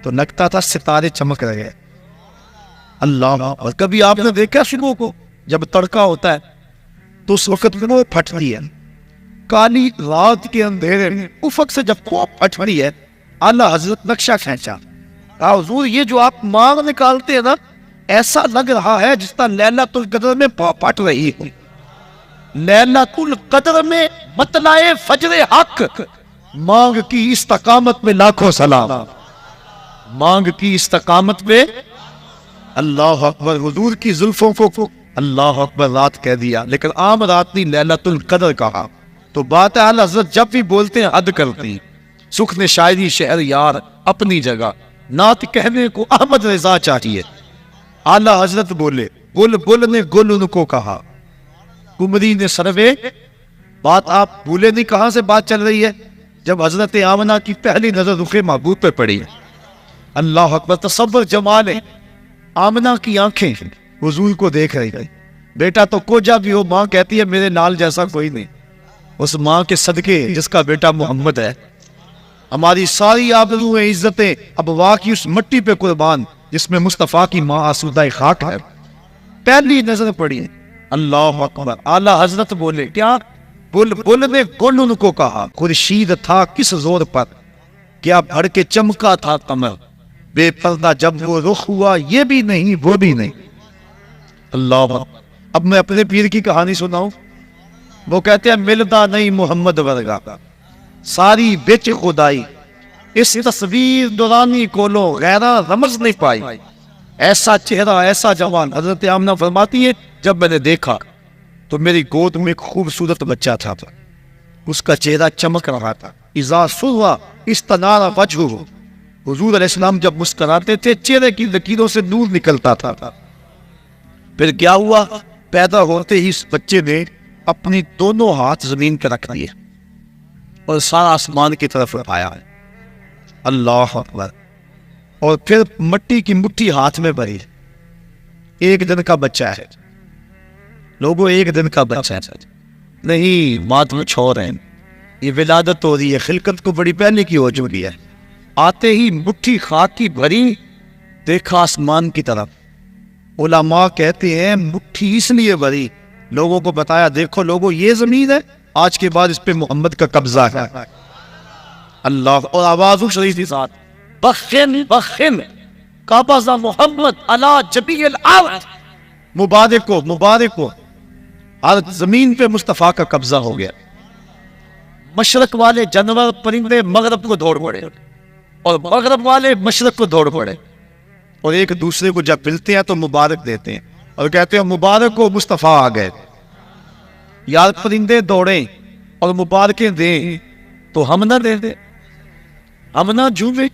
تو لگتا تھا ستارے چمک رہے ہیں. اللہ. اور کبھی آپ نے دیکھا صبح کو جب تڑکا ہوتا ہے تو اس وقت وہ پھٹتی ہے. کالی رات کے اندھیرے میں افق سے جب وہ پھٹتی ہے اعلیٰ حضرت نقشہ کھینچا. حضور یہ جو آپ مانگ نکالتے ہیں نا ایسا لگ رہا ہے جس طرح لیلۃ القدر میں پھٹ رہی ہے. لیلۃ القدر میں مطلع فجر حق. مانگ کی استقامت میں لاکھوں سلام. مانگ کی استقامت میں اللہ اکبر. حضور کی زلفوں کو اللہ اکبر رات کہہ دیا، لیکن عام رات نہیں، لیلۃ القدر کہا. تو بات ہے اعلیٰ حضرت جب بھی بولتے ہیں حد کرتے ہیں. سکھ نے شاعری شعر یار اپنی جگہ، نعت کہنے کو احمد رضا چاہیے. اعلیٰ حضرت بولے بل بل نے گل ان کو کہا، کمری نے سروے. بات آپ بھولے نہیں کہاں سے بات چل رہی ہے؟ جب حضرت آمنہ کی پہلی نظر رخ محبوب پہ پڑی ہے. اللہ اکبر. تصور جمال ہے. آمنہ کی آنکھیں حضور کو دیکھ رہی ہے. بیٹا تو کوجا بھی ہو، ماں کہتی ہے میرے لال جیسا کوئی نہیں. اس ماں کے صدقے جس کا بیٹا محمد ہے، ہماری ساری آبروئیں عزتیں اب واقعی اس مٹی پہ قربان جس میں مصطفیٰ کی ماں آسودہ خاک ہے. پہلی نظر پڑی. اللہ اکبر. اعلیٰ حضرت بولے کیا؟ بل بل نے گل ان کو کہا، خورشید تھا کس زور پر، کیا بھڑ کے چمکا تھا قمر، بے پردہ جب وہ رخ ہوا یہ بھی نہیں وہ بھی نہیں. اللہ اکبر. اب میں اپنے پیر کی کہانی سناؤں. وہ کہتے ہیں ملتا نہیں محمد ورگا، ساری بچ خدائی، اس تصویر دورانی کولو غیرہ رمز نہیں پائی. ایسا چہرہ ایسا جوان. حضرت آمنہ فرماتی ہے جب میں نے دیکھا تو میری گود میں ایک خوبصورت بچہ تھا، اس کا چہرہ چمک رہا تھا. اذا سرّ استنار وجہہ. حضور علیہ السلام جب مسکراتے تھے چہرے کی لکیروں سے نور نکلتا تھا. پھر کیا ہوا؟ پیدا ہوتے ہی اس بچے نے اپنی دونوں ہاتھ زمین پہ رکھ دیے اور سارا آسمان کی طرف اٹھایا. اللہ اکبر. اور پھر مٹی کی مٹھی ہاتھ میں بھری. ایک دن کا بچہ ہے لوگوں، ایک دن کا بچہ ہے نہیں، مات میں چھوڑ رہے ہیں. یہ ولادت ہو رہی ہے، خلقت کو بڑی پہلے کی ہو چکی ہے. آتے ہی مٹھی خاک کی بھری، دیکھا آسمان کی طرف. علماء کہتے ہیں مٹھی اس لیے بھری، لوگوں کو بتایا دیکھو لوگوں یہ زمین ہے، آج کے بعد اس پہ محمد کا قبضہ ہے. اللہ. اور آواز شریف کے ساتھ بخن بخن قبض محمد علی جبیع الارض. مبارک ہو مبارک ہو، ہر زمین پہ مصطفیٰ کا قبضہ ہو گیا. مشرق والے جانور پرندے مغرب کو دوڑ پڑے اور مغرب والے مشرق کو دوڑ پڑے، اور ایک دوسرے کو جب ملتے ہیں تو مبارک دیتے ہیں اور کہتے ہیں مبارک ہو مصطفیٰ آ گئے. یار پرندے دوڑیں اور مبارکیں دیں تو ہم نہ دے دیں، ہم نہ جھومیں،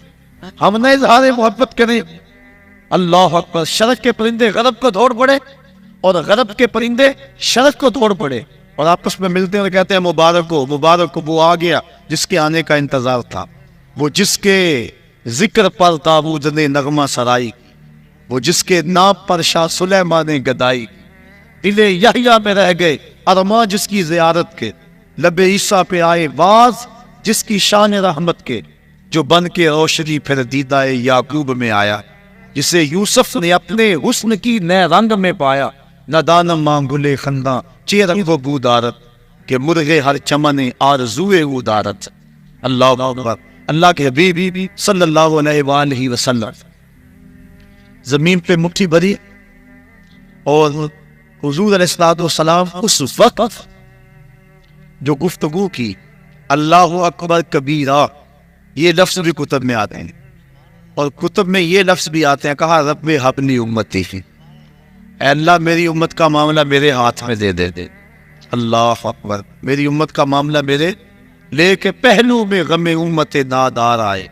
ہم نہ اظہار محبت کریں. اللہ اکبر. شرق کے پرندے غرب کو دوڑ پڑے اور غرب کے پرندے شرق کو دوڑ پڑے اور آپس میں ملتے ہیں اور کہتے ہیں مبارک ہو مبارک ہو. وہ آ گیا جس کے آنے کا انتظار تھا، وہ جس کے ذکر پر داؤد نے نغمہ سرائی کی، وہ جس کے نام پر شاہ سلیمان نے گدائی کی، دل یحییٰ میں رہ گئے ارماں جس کی زیارت کے، لب عیسیٰ پہ آئے واز جس کی شان رحمت کے، جو بن کے روشنی پھر دیدہ یعقوب میں آیا، جسے یوسف نے اپنے حسن کی نئے رنگ میں پایا، نہ دانم ماں گلے خنداں چے رنگ و بودارت، کہ مرغے ہر چمن آرزوئے ودارت۔ اللہ اکبر۔ اللہ کے حبیب صلی اللہ علیہ وآلہ وسلم زمین پہ مٹھی بھری، اور حضور علیہ السلام اس وقت جو گفتگو کی، اللہ اکبر کبیرہ، یہ لفظ بھی کتب میں آتے ہیں، اور کتب میں یہ لفظ بھی آتے ہیں، کہا رب حبلی امتی، اے اللہ میری امت کا معاملہ میرے ہاتھ میں دے دے۔ اللہ اکبر۔ میری امت کا معاملہ میرے لے کے پہلو میں غم امت نادار آئے،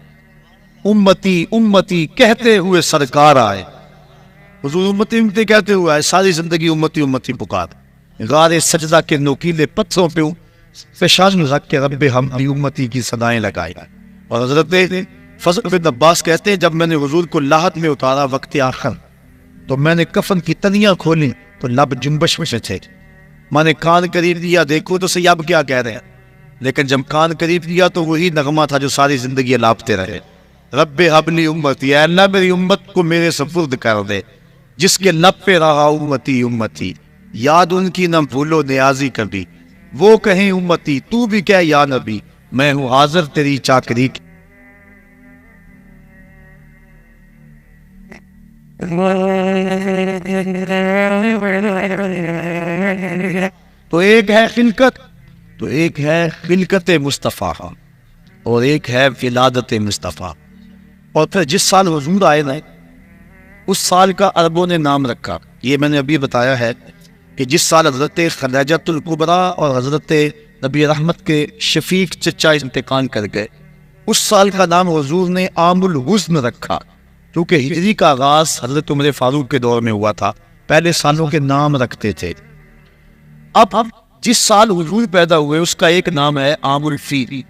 امتی امتی کہتے ہوئے سرکار آئے۔ حضور امتی امتی کہتے ہوئے آئے، ساری زندگی امتی امتی پکار، غار سجدہ کے نوکیلے پتھروں پہ فشان رکھ کے رب حبلی امتی کی صدائیں لگائی۔ اور حضرت فضل بن عباس کہتے ہیں جب میں نے حضور کو لاحت میں اتارا وقت آخر، تو میں نے کفن کی تنیاں کھولی تو لب جنبش میں تھے، میں نے کان قریب دیا دیکھو تو سیاب کیا کہہ رہے ہیں، لیکن جب کان قریب دیا تو وہی نغمہ تھا جو ساری زندگی الاپتے رہے، رب حبلی امتی، اے اللہ میری امت کو میرے سپرد کر دے، جس کے لب پہ رہا امتی امتی، یاد ان کی نہ بھولو نیازی کبھی، وہ کہیں امتی تو بھی کہہ یا نبی، میں ہوں حاضر تیری چاکری کی۔ تو ایک ہے خلقت، تو ایک ہے خلقت مصطفیٰ، اور ایک ہے ولادت مصطفیٰ۔ اور پھر جس سال حضور آئے نا، اس سال کا عربوں نے نام رکھا، یہ میں نے ابھی بتایا ہے کہ جس سال حضرت خدیجۃ الکبریٰ اور حضرت نبی رحمت کے شفیق چچا انتقال کر گئے، اس سال کا نام حضور نے عام الحزن رکھا، کیونکہ ہجری کا آغاز حضرت عمر فاروق کے دور میں ہوا تھا، پہلے سالوں کے نام رکھتے تھے۔ اب جس سال حضور پیدا ہوئے اس کا ایک نام ہے عام الفیل،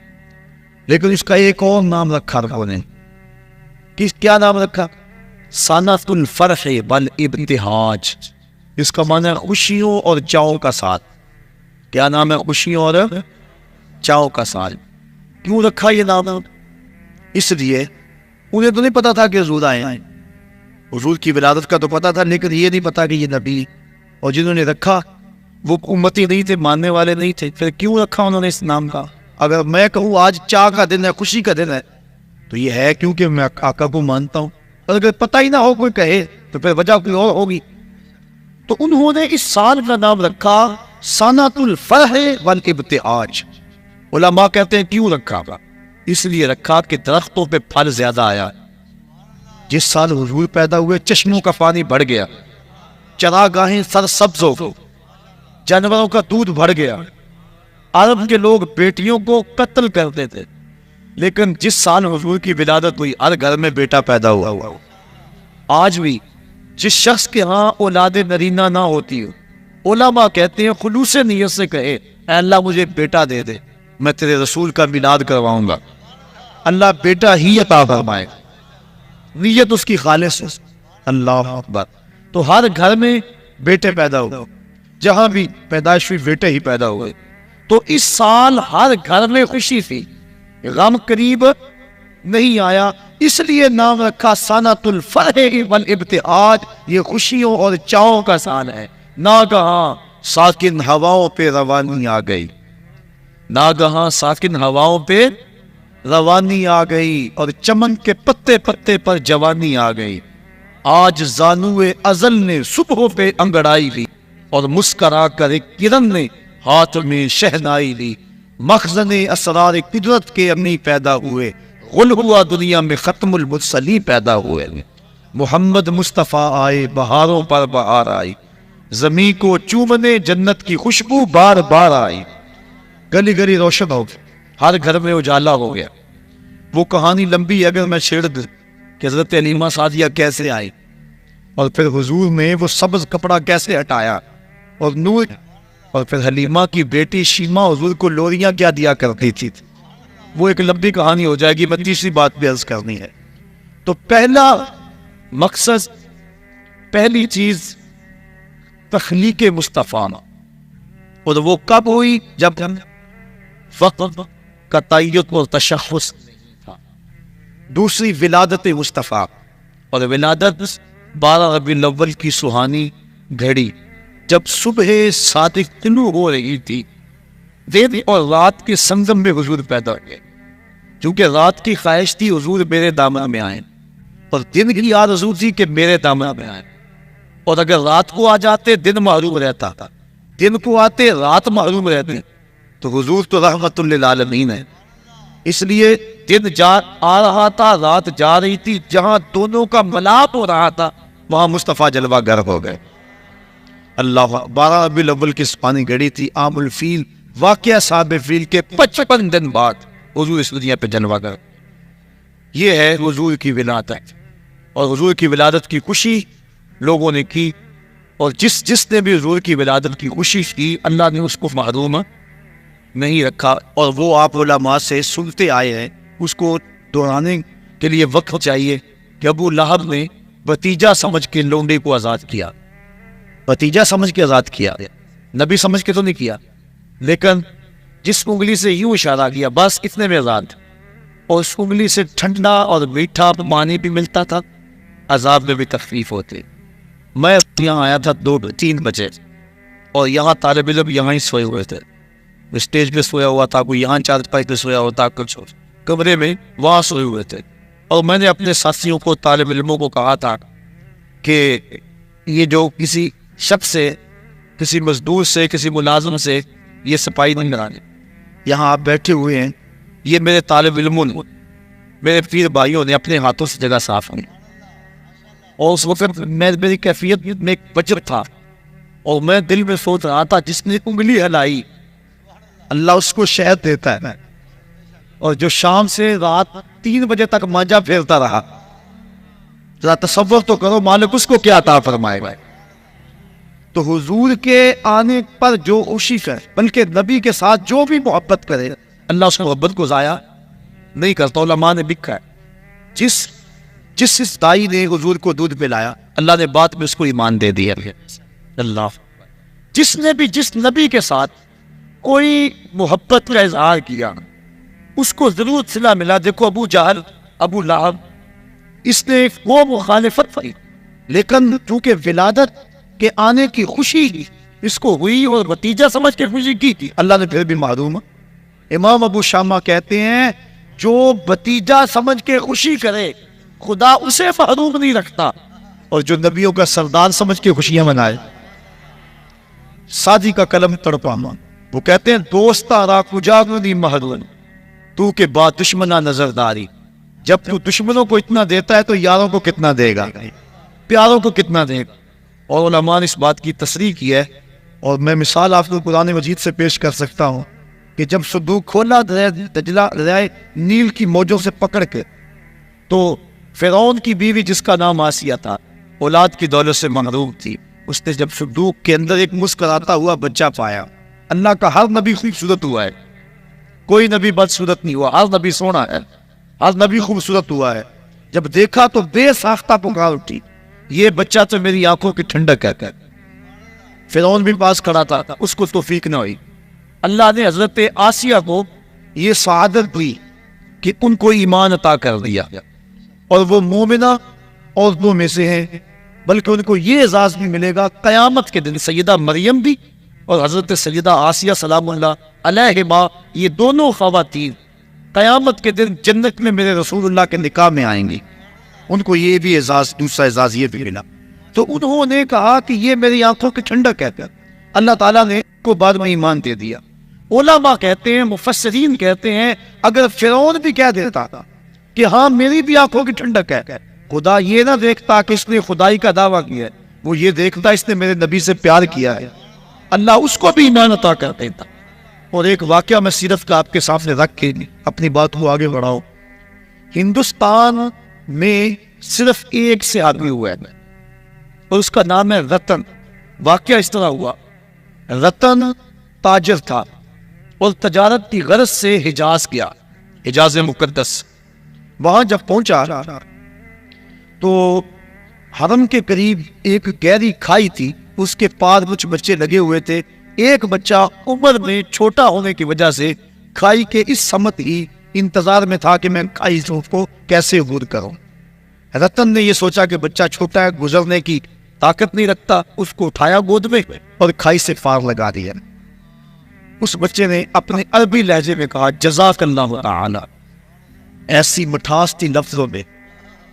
لیکن اس کا ایک اور نام رکھا ربوں نے، کیا نام رکھا؟ سنۃ الفرح والابتہاج، اس کا معنی ہے خوشیوں اور چاؤں کا سال۔ کیا نام ہے؟ خوشیوں اور چاؤں کا سال۔ کیوں رکھا یہ نام؟ اس لیے انہیں تو نہیں پتا تھا کہ حضور آئے ہیں، حضور کی ولادت کا تو پتا تھا، لیکن یہ نہیں پتا کہ یہ نبی، اور جنہوں نے رکھا وہ امتی نہیں تھے، ماننے والے نہیں تھے، پھر کیوں رکھا انہوں نے اس نام کا؟ اگر میں کہوں آج چاہ کا دن ہے، خوشی کا دن ہے، تو یہ ہے کیونکہ میں آقا کو مانتا ہوں، اور اگر پتہ ہی نہ ہو کوئی کہے تو پھر وجہ کوئی اور ہوگی۔ تو انہوں نے اس سال کا نام رکھا سنۃ الفرح والابتہاج۔ علماء کہتے ہیں کیوں رکھا؟ اس لیے رکھا کہ درختوں پہ پھل زیادہ آیا، جس سال حضور پیدا ہوئے چشموں کا پانی بڑھ گیا، چراگاہیں سرسبز ہو گئی، جانوروں کا دودھ بڑھ گیا، عرب کے لوگ بیٹیوں کو قتل کرتے تھے، لیکن جس سال حضور کی ولادت ہوئی ہر گھر میں بیٹا پیدا ہوا۔ آج بھی جس شخص کے ہاں اولاد نرینہ نہ ہوتی ہو، علماء کہتے ہیں خلوص نیت سے کہے اے اللہ مجھے بیٹا دے دے، میں تیرے رسول کا میلاد کرواؤں گا، اللہ بیٹا ہی عطا فرمائے، نیت اس کی خالص ہے۔ اللہ اکبر۔ تو ہر گھر میں بیٹے پیدا ہوئے، جہاں بھی پیدائش ہوئی بیٹے ہی پیدا ہوئے، تو اس سال ہر گھر میں خوشی تھی، غم قریب نہیں آیا، اس لیے نام رکھا سنۃ الفرح والابتہاج، یہ خوشیوں اور چاؤں کا سال ہے۔ ناگہاں ساکن ہواؤں پہ روانی آ گئی، ناگہاں ساکن ہواؤں پہ روانی آ گئی، اور چمن کے پتے پتے پر جوانی آ گئی۔ آج زانوئے ازل نے صبح پہ انگڑائی لی، اور مسکرا کر ایک کرن نے ہاتھ میں شہنائی لی، مخزن اسرار قدرت کے امی پیدا ہوئے، غل ہوا دنیا میں ختم المرسلی پیدا ہوئے، محمد مصطفیٰ آئے، بہاروں پر بہار آئی، زمین کو چومنے جنت کی خوشبو بار بار آئی، گلی گلی روشن ہو گئی، ہر گھر میں اجالا ہو گیا۔ وہ کہانی لمبی ہے، اگر میں چھیڑ دوں کہ حضرت حلیمہ سعدیہ کیسے آئی، اور پھر حضور میں وہ سبز کپڑا کیسے ہٹایا، اور نور، اور پھر حلیمہ کی بیٹی شیمہ حضور کو لوریاں کیا دیا کرتی تھی، وہ ایک لمبی کہانی ہو جائے گی، میں تیسری بات بھی عرض کرنی ہے۔ تو پہلا مقصد، پہلی چیز تخلیق مصطفیٰ، اور وہ کب ہوئی؟ جب وقت کا تعین اور تشخص تھا۔ دوسری ولادت مصطفیٰ، اور ولادت 12 ربیع الاول کی سہانی گھڑی جب صبح صادق طلوع ہو رہی تھی، دن اور رات کے سنگم میں حضور پیدا ہوئے، کیونکہ رات کی خواہش تھی حضور میرے دامن میں آئیں، اور دن کی آرزو تھی کہ میرے دامن میں آئیں، اور اگر رات کو آ جاتے دن محروم رہتا تھا، دن کو آتے رات محروم رہتے، تو حضور تو رحمت للعالمین ہے، اس لیے دن آ رہا تھا، رات جا رہی تھی، جہاں دونوں کا ملاپ ہو رہا تھا وہاں مصطفیٰ جلوہ گر ہو گئے۔ اللہ 12 ربیع الاول کی سپانی گھڑی تھی، عام الفیل، واقعہ صاحب فیل کے 55 دن بعد حضور اس دنیا پہ جلوہ گر۔ یہ ہے حضور کی ولادت، اور حضور کی ولادت کی خوشی لوگوں نے کی، اور جس نے بھی حضور کی ولادت کی خوشی کی اللہ نے اس کو محروم نہیں رکھا، اور وہ آپ علماء سے سنتے آئے ہیں، اس کو دہرانے کے لیے وقت چاہیے کہ ابو لہب نے بھتیجا سمجھ کے لونڈے کو آزاد کیا، بھتیجا سمجھ کے آزاد کیا، نبی سمجھ کے تو نہیں کیا، لیکن جس انگلی سے یوں اشارہ کیا بس اتنے میں آزاد، اور اس انگلی سے ٹھنڈا اور میٹھا پانی بھی ملتا تھا، عذاب میں بھی تخفیف ہوتے۔ میں یہاں آیا تھا 2-3 بجے، اور یہاں طالب علم یہاں ہی سوئے ہوئے تھے، اسٹیج پہ سویا ہوا تھا، کوئی یہاں چارپائی پہ سویا ہوتا، کچھ کمرے میں وہاں سوئے ہوئے تھے، اور میں نے اپنے ساتھیوں کو، طالب علموں کو کہا تھا کہ یہ جو کسی شخص سے، کسی مزدور سے، کسی ملازم سے یہ صفائی نہیں کرانے، یہاں آپ بیٹھے ہوئے ہیں، یہ میرے طالب علموں نے، میرے پیر بھائیوں نے اپنے ہاتھوں سے جگہ صاف کی، اور اس وقت میری کیفیت میں ایک وجر تھا، اور میں دل میں سوچ رہا تھا جس نے انگلی ہلائی اللہ اس کو شہد دیتا ہے، اور جو شام سے رات 3 بجے تک مانجا پھیرتا رہا، ذرا تصور تو کرو مالک اس کو کیا عطا فرمائے گا۔ تو حضور کے آنے پر جو خوشی کرے، بلکہ نبی کے ساتھ جو بھی محبت کرے، اللہ اس محبت کو ضائع نہیں کرتا۔ علماء نے لکھا ہے جس دائی نے حضور کو دودھ پلایا اللہ نے بعد میں اس کو ایمان دے دیا۔ اللہ جس نے بھی جس نبی کے ساتھ کوئی محبت کا اظہار کیا اس کو ضرور صلہ ملا۔ دیکھو ابو جہل، ابو لہب، اس نے وہ مخالفت کی، لیکن چونکہ ولادت کے آنے کی خوشی اس کو ہوئی اور بھتیجا سمجھ کے خوشی کی تھی، اللہ نے پھر بھی معلوم۔ امام ابو شامہ کہتے ہیں جو بھتیجا سمجھ کے خوشی کرے خدا اسے محروم نہیں رکھتا، اور جو نبیوں کا سردار سمجھ کے خوشیاں منائے۔ سادی کا قلم تڑپاما، وہ کہتے ہیں دوستا را کجا نہیں محروم تو کے بعد دشمنہ نظرداری، جب تو دشمنوں کو اتنا دیتا ہے تو یاروں کو کتنا دے گا، پیاروں کو کتنا دے گا۔ اور علماء نے اس بات کی تصریح کی ہے، اور میں مثال آپ کو قرآن مجید سے پیش کر سکتا ہوں کہ جب صندوق کھولا دریائے نیل کی موجوں سے پکڑ کے، تو فرعون کی بیوی جس کا نام آسیہ تھا اولاد کی دولت سے محروم تھی، اس نے جب صندوق کے اندر ایک مسکراتا ہوا بچہ پایا۔ اللہ کا ہر نبی خوبصورت ہوا ہے، کوئی نبی بدصورت نہیں ہوا، ہر نبی سونا ہے، ہر نبی خوبصورت ہوا ہے۔ جب دیکھا تو بے ساختہ پکار اٹھی، یہ بچہ تو میری آنکھوں کی ٹھنڈک ہے۔ فرعون بھی پاس کھڑا تھا، اس کو توفیق نہ ہوئی۔ اللہ نے حضرت آسیہ کو یہ سعادت دی کہ ان کو ایمان عطا کر دیا، اور وہ مومنہ عورتوں میں سے ہیں، بلکہ ان کو یہ اعزاز بھی ملے گا قیامت کے دن۔ سیدہ مریم بھی اور حضرت سیدہ آسیہ سلام اللہ علیہما، یہ دونوں خواتین قیامت کے دن جنت میں میرے رسول اللہ کے نکاح میں آئیں گی، ان کو یہ بھی اعزاز، دوسرا اعزاز یہ بھی ملا۔ تو انہوں نے کہا کہ یہ میری آنکھوں کی ٹھنڈک ہے، اللہ تعالیٰ نے کو بعد میں ایمان دے دیا۔ علماء کہتے ہیں، مفسرین کہتے ہیں، اگر فرعون بھی کہہ دیتا کہ ہاں میری بھی آنکھوں کی ٹھنڈک ہے، خدا یہ نہ دیکھتا کہ اس نے خدائی کا دعویٰ کیا ہے، وہ یہ دیکھتا اس نے میرے نبی سے پیار کیا ہے، اللہ اس کو بھی ایمان عطا کر دیتا۔ اور ایک واقعہ میں سیرت کا آپ کے سامنے رکھ کے اپنی بات کو آگے بڑھاؤں۔ ہندوستان میں صرف ایک صحابی ہوا ہے، اور اس کا نام ہے رتن۔ واقعہ اس طرح ہوا، رتن تاجر تھا اور تجارت کی غرض سے حجاز گیا، حجاز مقدس۔ وہاں جب پہنچا تو حرم کے قریب ایک گہری کھائی تھی، اس کے پار کچھ بچے لگے ہوئے تھے. ایک بچہ عمر میں چھوٹا ہونے کی وجہ سے کھائی کے اس سمت ہی انتظار میں تھا کہ میں کھائی کو کیسے عبور کروں. رتن نے یہ سوچا کہ بچہ چھوٹا ہے، گزرنے کی طاقت نہیں رکھتا، اس کو اٹھایا گود میں اور کھائی سے پار لگا دیا. اس بچے نے اپنے عربی لہجے میں کہا جزاک اللہ تعالی. ایسی مٹھاس تھی لفظوں میں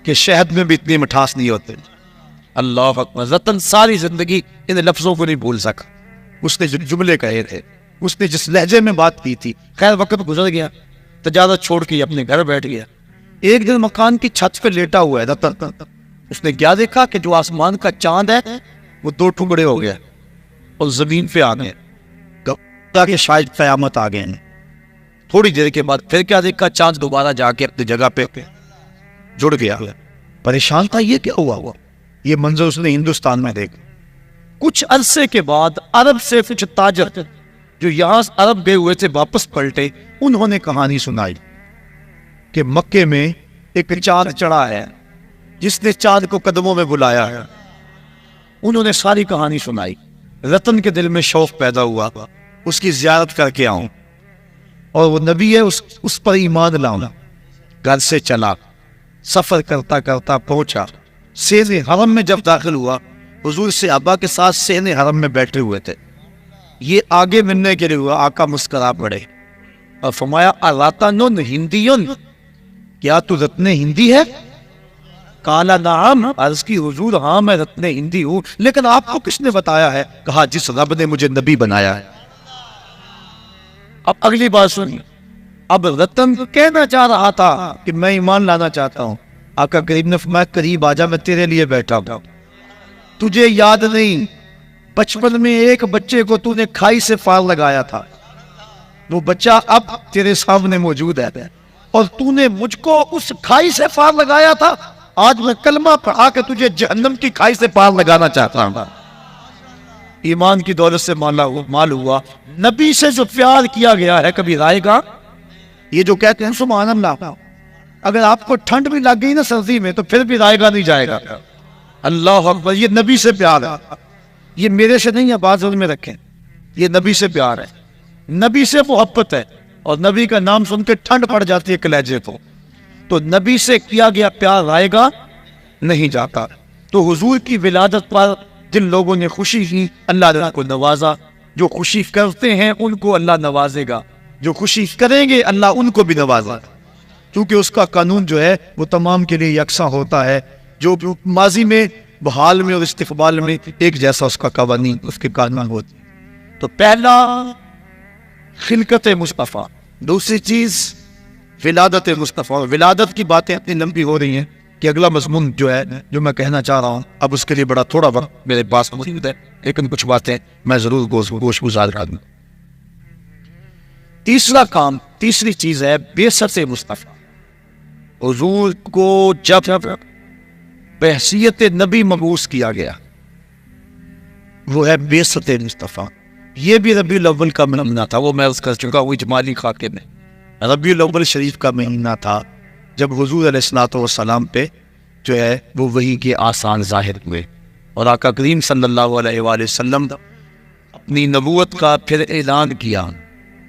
کہ شہد میں بھی اتنی مٹھاس نہیں ہوتے. اللہ اکبر. رتن ساری زندگی ان لفظوں کو نہیں بھول سکا. اس نے جو جملے کہے تھے، اس نے جس لہجے میں بات کی تھی. خیر وقت گزر گیا، تجارت چھوڑ کے اپنے گھر بیٹھ گیا. ایک دن مکان کی چھت پہ لیٹا ہوا ہے رتن. اس نے کیا دیکھا کہ جو آسمان کا چاند ہے وہ 2 ٹکڑے ہو گیا اور زمین پہ آ گئے. کہ شاید قیامت آ گئے ہیں. تھوڑی دیر کے بعد پھر کیا دیکھا، چاند دوبارہ جا کے اپنی جگہ پہ جڑ گیا. پریشان تھا یہ کیا ہوا. یہ منظر اس نے ہندوستان میں دیکھا. کچھ عرصے کے بعد عرب سے کچھ تاجر جو یہاں عرب گئے ہوئے تھے واپس پلٹے. انہوں نے کہانی سنائی کہ مکے میں ایک چاند چڑھا ہے جس نے چاند کو قدموں میں بلایا ہے. انہوں نے ساری کہانی سنائی. رتن کے دل میں شوق پیدا ہوا اس کی زیارت کر کے آؤں، اور وہ نبی ہے اس پر ایمان لاؤں. گھر سے چلا، سفر کرتا کرتا پہنچا سین حرم میں. جب داخل ہوا حضور سے ابا کے ساتھ سین حرم میں بیٹھے ہوئے تھے. یہ آگے ملنے کے لیے ہوا. آقا مسکرا پڑے اور فرمایا اراتن ہندیون، کیا تو رتن ہندی ہے؟ کالا نعم. عرض کی حضور ہاں میں رتن ہندی ہوں، لیکن آپ کو کس نے بتایا ہے؟ کہا جس رب نے مجھے نبی بنایا ہے. اب اگلی بات سنیے. اب رتن کہنا چاہ رہا تھا کہ میں ایمان لانا چاہتا ہوں. آقا کریم نے فرمایا قریب آجا، میں تیرے لیے بیٹھا ہوں. تجھے یاد نہیں بچپن میں ایک بچے کو تو نے کھائی سے پار لگایا تھا، وہ بچہ اب تیرے سامنے موجود ہے، اور تو نے مجھ کو اس کھائی سے پار لگایا تھا. آج میں کلمہ پڑھا کہ تجھے جہنم کی کھائی سے پار لگانا چاہتا ہوں. ایمان کی دولت سے مال ہوا. نبی سے جو پیار کیا گیا ہے کبھی رائے گا؟ یہ جو کہتے ہیں سبحان اللہ، اگر آپ کو ٹھنڈ بھی لگ گئی نا سردی میں تو پھر بھی رائے گا نہیں جائے گا. اللہ اکبر. یہ نبی سے پیار ہے. یہ میرے سے نہیں ہے، بات میں رکھیں. یہ نبی سے پیار ہے، نبی سے محبت ہے. اور نبی کا نام سن کے ٹھنڈ پڑ جاتی ہے کلیجے کو. تو نبی سے کیا گیا پیار رائے گا نہیں جاتا. تو حضور کی ولادت پر جن لوگوں نے خوشی کی اللہ نے کو نوازا. جو خوشی کرتے ہیں ان کو اللہ نوازے گا، جو خوشی کریں گے اللہ ان کو بھی نوازا. کیونکہ اس کا قانون جو ہے وہ تمام کے لیے یکساں ہوتا ہے. جو ماضی میں، بحال میں اور استقبال میں ایک جیسا اس کا قوانین، اس کے قانون ہوتے. تو پہلا خلقت مصطفیٰ، دوسری چیز ولادت مصطفیٰ. ولادت کی باتیں اتنی لمبی ہو رہی ہیں کہ اگلا مضمون جو ہے جو میں کہنا چاہ رہا ہوں اب اس کے لیے بڑا تھوڑا وقت میرے پاس موجود ہے، لیکن کچھ باتیں میں ضرور گوش گزار کر دوں. تیسرا کام، تیسری چیز ہے بعثت مصطفیٰ. حضور کو جب بحیثیت نبی مبعوث کیا گیا وہ ہے بعثت مصطفیٰ. یہ بھی ربیع الاول کا مہینہ تھا، وہ میں عرض کر چکا ہوں اجمالی خاکے میں. ربیع الاول شریف کا مہینہ تھا جب حضور علیہ الصلوۃ والسلام پہ جو ہے وہ وحی کے آثار ظاہر ہوئے، اور آقا کریم صلی اللہ علیہ وآلہ وسلم اپنی نبوت کا پھر اعلان کیا،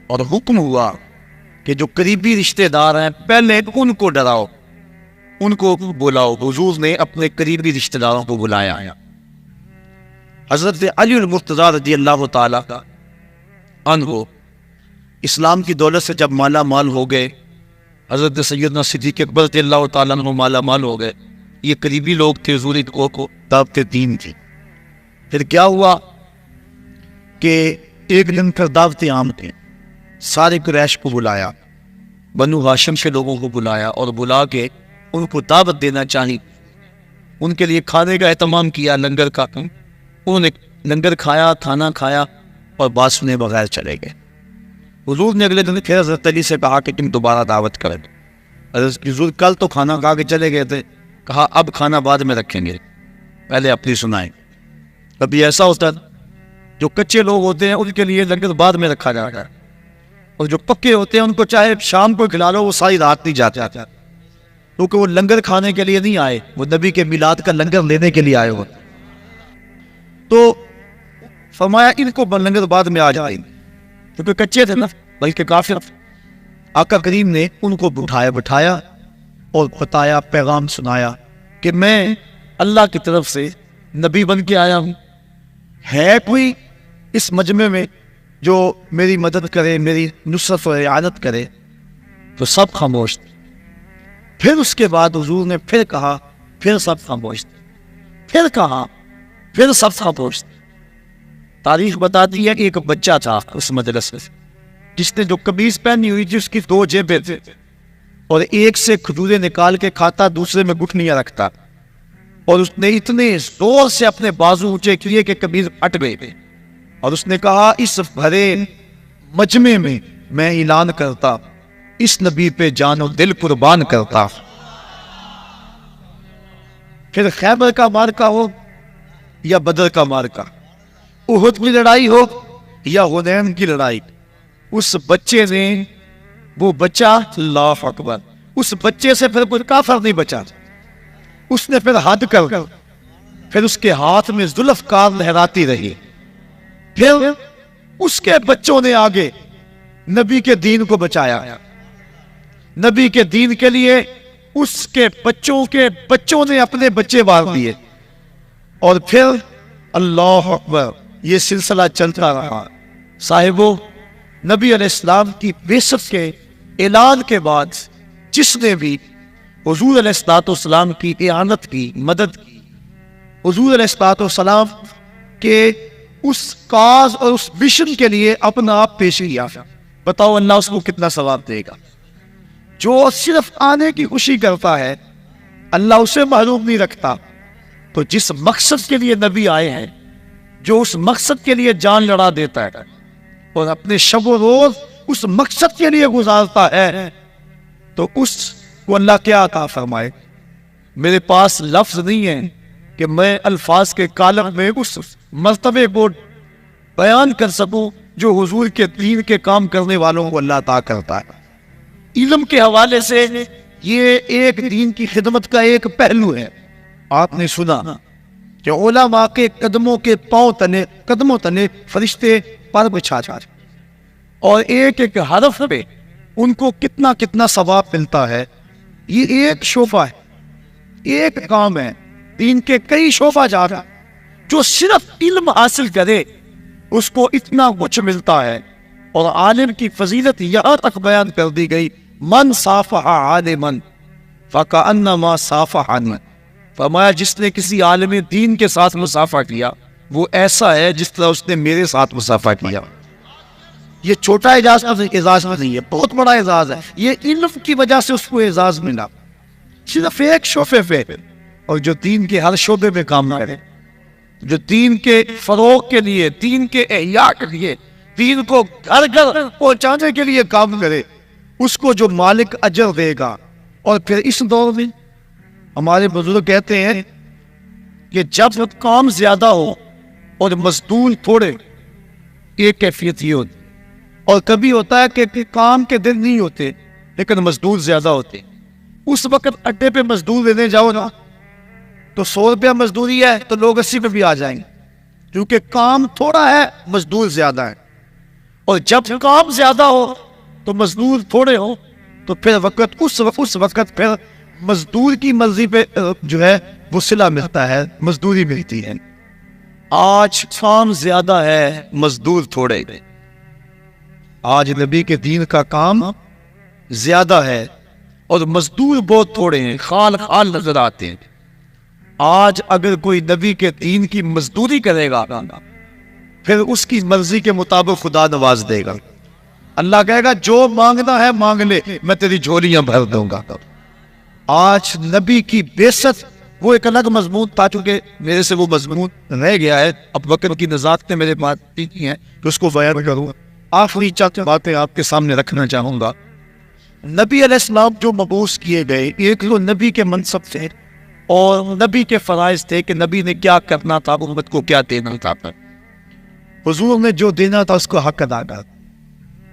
اور حکم ہوا کہ جو قریبی رشتہ دار ہیں پہلے ان کو ڈراؤ، ان کو بلاؤ. حضور نے اپنے قریبی رشتہ داروں کو بلایا. حضرت علی المرتضیٰ رضی اللہ تعالیٰ عنہ اسلام کی دولت سے جب مالا مال ہو گئے، حضرت سیدنا صدیق اکبر رضی اللہ تعالیٰ عنہ مالا مال ہو گئے. یہ قریبی لوگ تھے حضور کو دعوت دین تھی. پھر کیا ہوا کہ ایک دن پھر دعوت عام تھے، سارے قریش کو بلایا، بنو ہاشم کے لوگوں کو بلایا، اور بلا کے ان کو دعوت دینا چاہی. ان کے لیے کھانے کا اہتمام کیا، لنگر کا. انہوں نے لنگر کھایا، کھانا کھایا اور بات سنے بغیر چلے گئے. حضور نے اگلے دن پھر حضرت علی سے کہا کہ تم دوبارہ دعوت کریں. حضور کل تو کھانا کھا کے چلے گئے تھے، کہا اب کھانا بعد میں رکھیں گے، پہلے اپنی سنائیں. کبھی ایسا ہوتا ہے جو کچے لوگ ہوتے ہیں ان کے لیے لنگر بعد میں رکھا جاتا ہے، اور جو پکے ہوتے ہیں ان کو چاہے شام کو کھلا لو وہ ساری رات نہیں جاتے. کیونکہ وہ لنگر کھانے کے لیے نہیں آئے، وہ نبی کے میلاد کا لنگر لینے کے لیے آئے ہوئے. تو فرمایا ان کو لنگر بعد میں آ جائیں، کیونکہ کچے تھے نا، بلکہ کافر. آقا کریم نے ان کو بٹھایا اور بتایا، پیغام سنایا کہ میں اللہ کی طرف سے نبی بن کے آیا ہوں. ہے کوئی اس مجمع میں جو میری مدد کرے، میری نصرت و اعانت کرے؟ تو سب خاموش تھے. پھر اس کے بعد حضور نے پھر کہا، پھر سب خاموش تھے. پھر کہا، پھر سب خاموش تھے. تاریخ بتاتی ہے کہ ایک بچہ تھا اس مجلس میں، جس نے جو قمیض پہنی ہوئی تھی اس کی 2 جیبیں تھیں، اور ایک سے کھجوریں نکال کے کھاتا، دوسرے میں گٹھنیاں رکھتا. اور اس نے اتنے زور سے اپنے بازو اونچے کیے کہ قمیض پھٹ گئے. اور اس نے کہا، اس بھرے مجمع میں میں اعلان کرتا، اس نبی پہ جان و دل قربان کرتا. پھر خیبر کا مارکا ہو یا بدر کا مارکا، احد کی لڑائی ہو یا حنین کی لڑائی، اس بچے نے، وہ بچہ، اللہ اکبر، اس بچے سے پھر کوئی کافر نہیں بچا. اس نے پھر حد کر، پھر اس کے ہاتھ میں ذوالفقار لہراتی رہی. پھر اس کے بچوں نے آگے نبی کے دین کو بچایا. نبی کے دین کے لیے اس کے بچوں نے اپنے بچے مار دیے. اور پھر اللہ اکبر، یہ سلسلہ چلتا رہا. صاحبو، نبی علیہ السلام کی بعثت کے اعلان کے بعد جس نے بھی حضور علیہ السلام کی اعانت کی، مدد کی، حضور علیہ السلام کے اس کاز اور اس مشن کے لیے اپنا آپ پیش کیا، بتاؤ اللہ اس کو کتنا ثواب دے گا. جو صرف آنے کی خوشی کرتا ہے اللہ اسے محروم نہیں رکھتا. تو جس مقصد کے لیے نبی آئے ہیں، جو اس مقصد کے لیے جان لڑا دیتا ہے اور اپنے شب و روز اس مقصد کے لیے گزارتا ہے، تو اس کو اللہ کیا عطا فرمائے. میرے پاس لفظ نہیں ہے کہ میں الفاظ کے کالم میں اس مرتبے کو بیان کر سکوں جو حضور کے دین کے کام کرنے والوں کو اللہ عطا کرتا ہے. علم کے حوالے سے یہ ایک دین کی خدمت کا ایک پہلو ہے. آپ نے سنا کہ علماء کے قدموں کے قدموں تلے فرشتے پر بچھا، اور ایک ایک حرف پہ ان کو کتنا کتنا ثواب ملتا ہے. یہ ایک شعبہ ہے، ایک کام ہے. دین کے کئی شعبہ جا رہا، جو صرف علم حاصل کرے اس کو اتنا کچھ ملتا ہے. اور عالم کی فضیلت یہاں تک بیان کر دی گئی، من صافح عالما فکأنما صافح عالما. فرمایا جس نے کسی عالم دین کے ساتھ مصافحہ کیا وہ ایسا ہے جس طرح اس نے میرے ساتھ مصافحہ کیا. یہ چھوٹا اعزاز نہیں ہے، بہت بڑا اعزاز ہے. یہ علم کی وجہ سے اس کو اعزاز ملا، صرف ایک شعبے پہ. اور جو دین کے ہر شعبے میں کام کرے، جو دین کے فروغ کے لیے، دین کے احیاء کے لیے، دین کو گھر گھر پہنچانے کے لیے کام کرے، اس کو جو مالک اجر دے گا. اور پھر اس دور میں ہمارے بزرگ کہتے ہیں کہ جب کام زیادہ ہو اور مزدور تھوڑے، ایک کیفیت یہ ہوتی. اور کبھی ہوتا ہے کہ کام کے دن نہیں ہوتے لیکن مزدور زیادہ ہوتے. اس وقت اڈے پہ مزدور لینے جاؤ نا تو 100 روپیہ مزدوری ہے تو لوگ 80 پہ بھی آ جائیں گے، کیونکہ کام تھوڑا ہے، مزدور زیادہ ہے. اور جب کام زیادہ ہو تو مزدور تھوڑے ہو تو پھر اس وقت پھر مزدور کی مرضی پہ جو ہے وہ صلہ ملتا ہے، مزدوری ملتی ہے. آج کام زیادہ ہے، مزدور تھوڑے. آج نبی کے دین کا کام زیادہ ہے اور مزدور بہت تھوڑے ہیں، خال نظر آتے ہیں. آج اگر کوئی نبی کے دین کی مزدوری کرے گا پھر اس کی مرضی کے مطابق خدا نواز دے گا. اللہ کہے گا جو مانگنا ہے مانگ لے، میں تیری جھولیاں بھر دوں گا. آج نبی کی بعثت وہ ایک الگ مضمون تھا، چونکہ میرے سے وہ مضمون رہ گیا ہے، اب وقت کی نزاکتیں میرے پاس نہیں ہیں کہ اس کو بیان کروں. آخری چند باتیں آپ کے سامنے رکھنا چاہوں گا. نبی علیہ السلام جو مبعوث کیے گئے، ایک تو نبی کے منصب تھے اور نبی کے فرائض تھے کہ نبی نے کیا کرنا تھا، امت کو کیا دینا تھا. حضور نے جو دینا تھا اس کو حق ادا کر.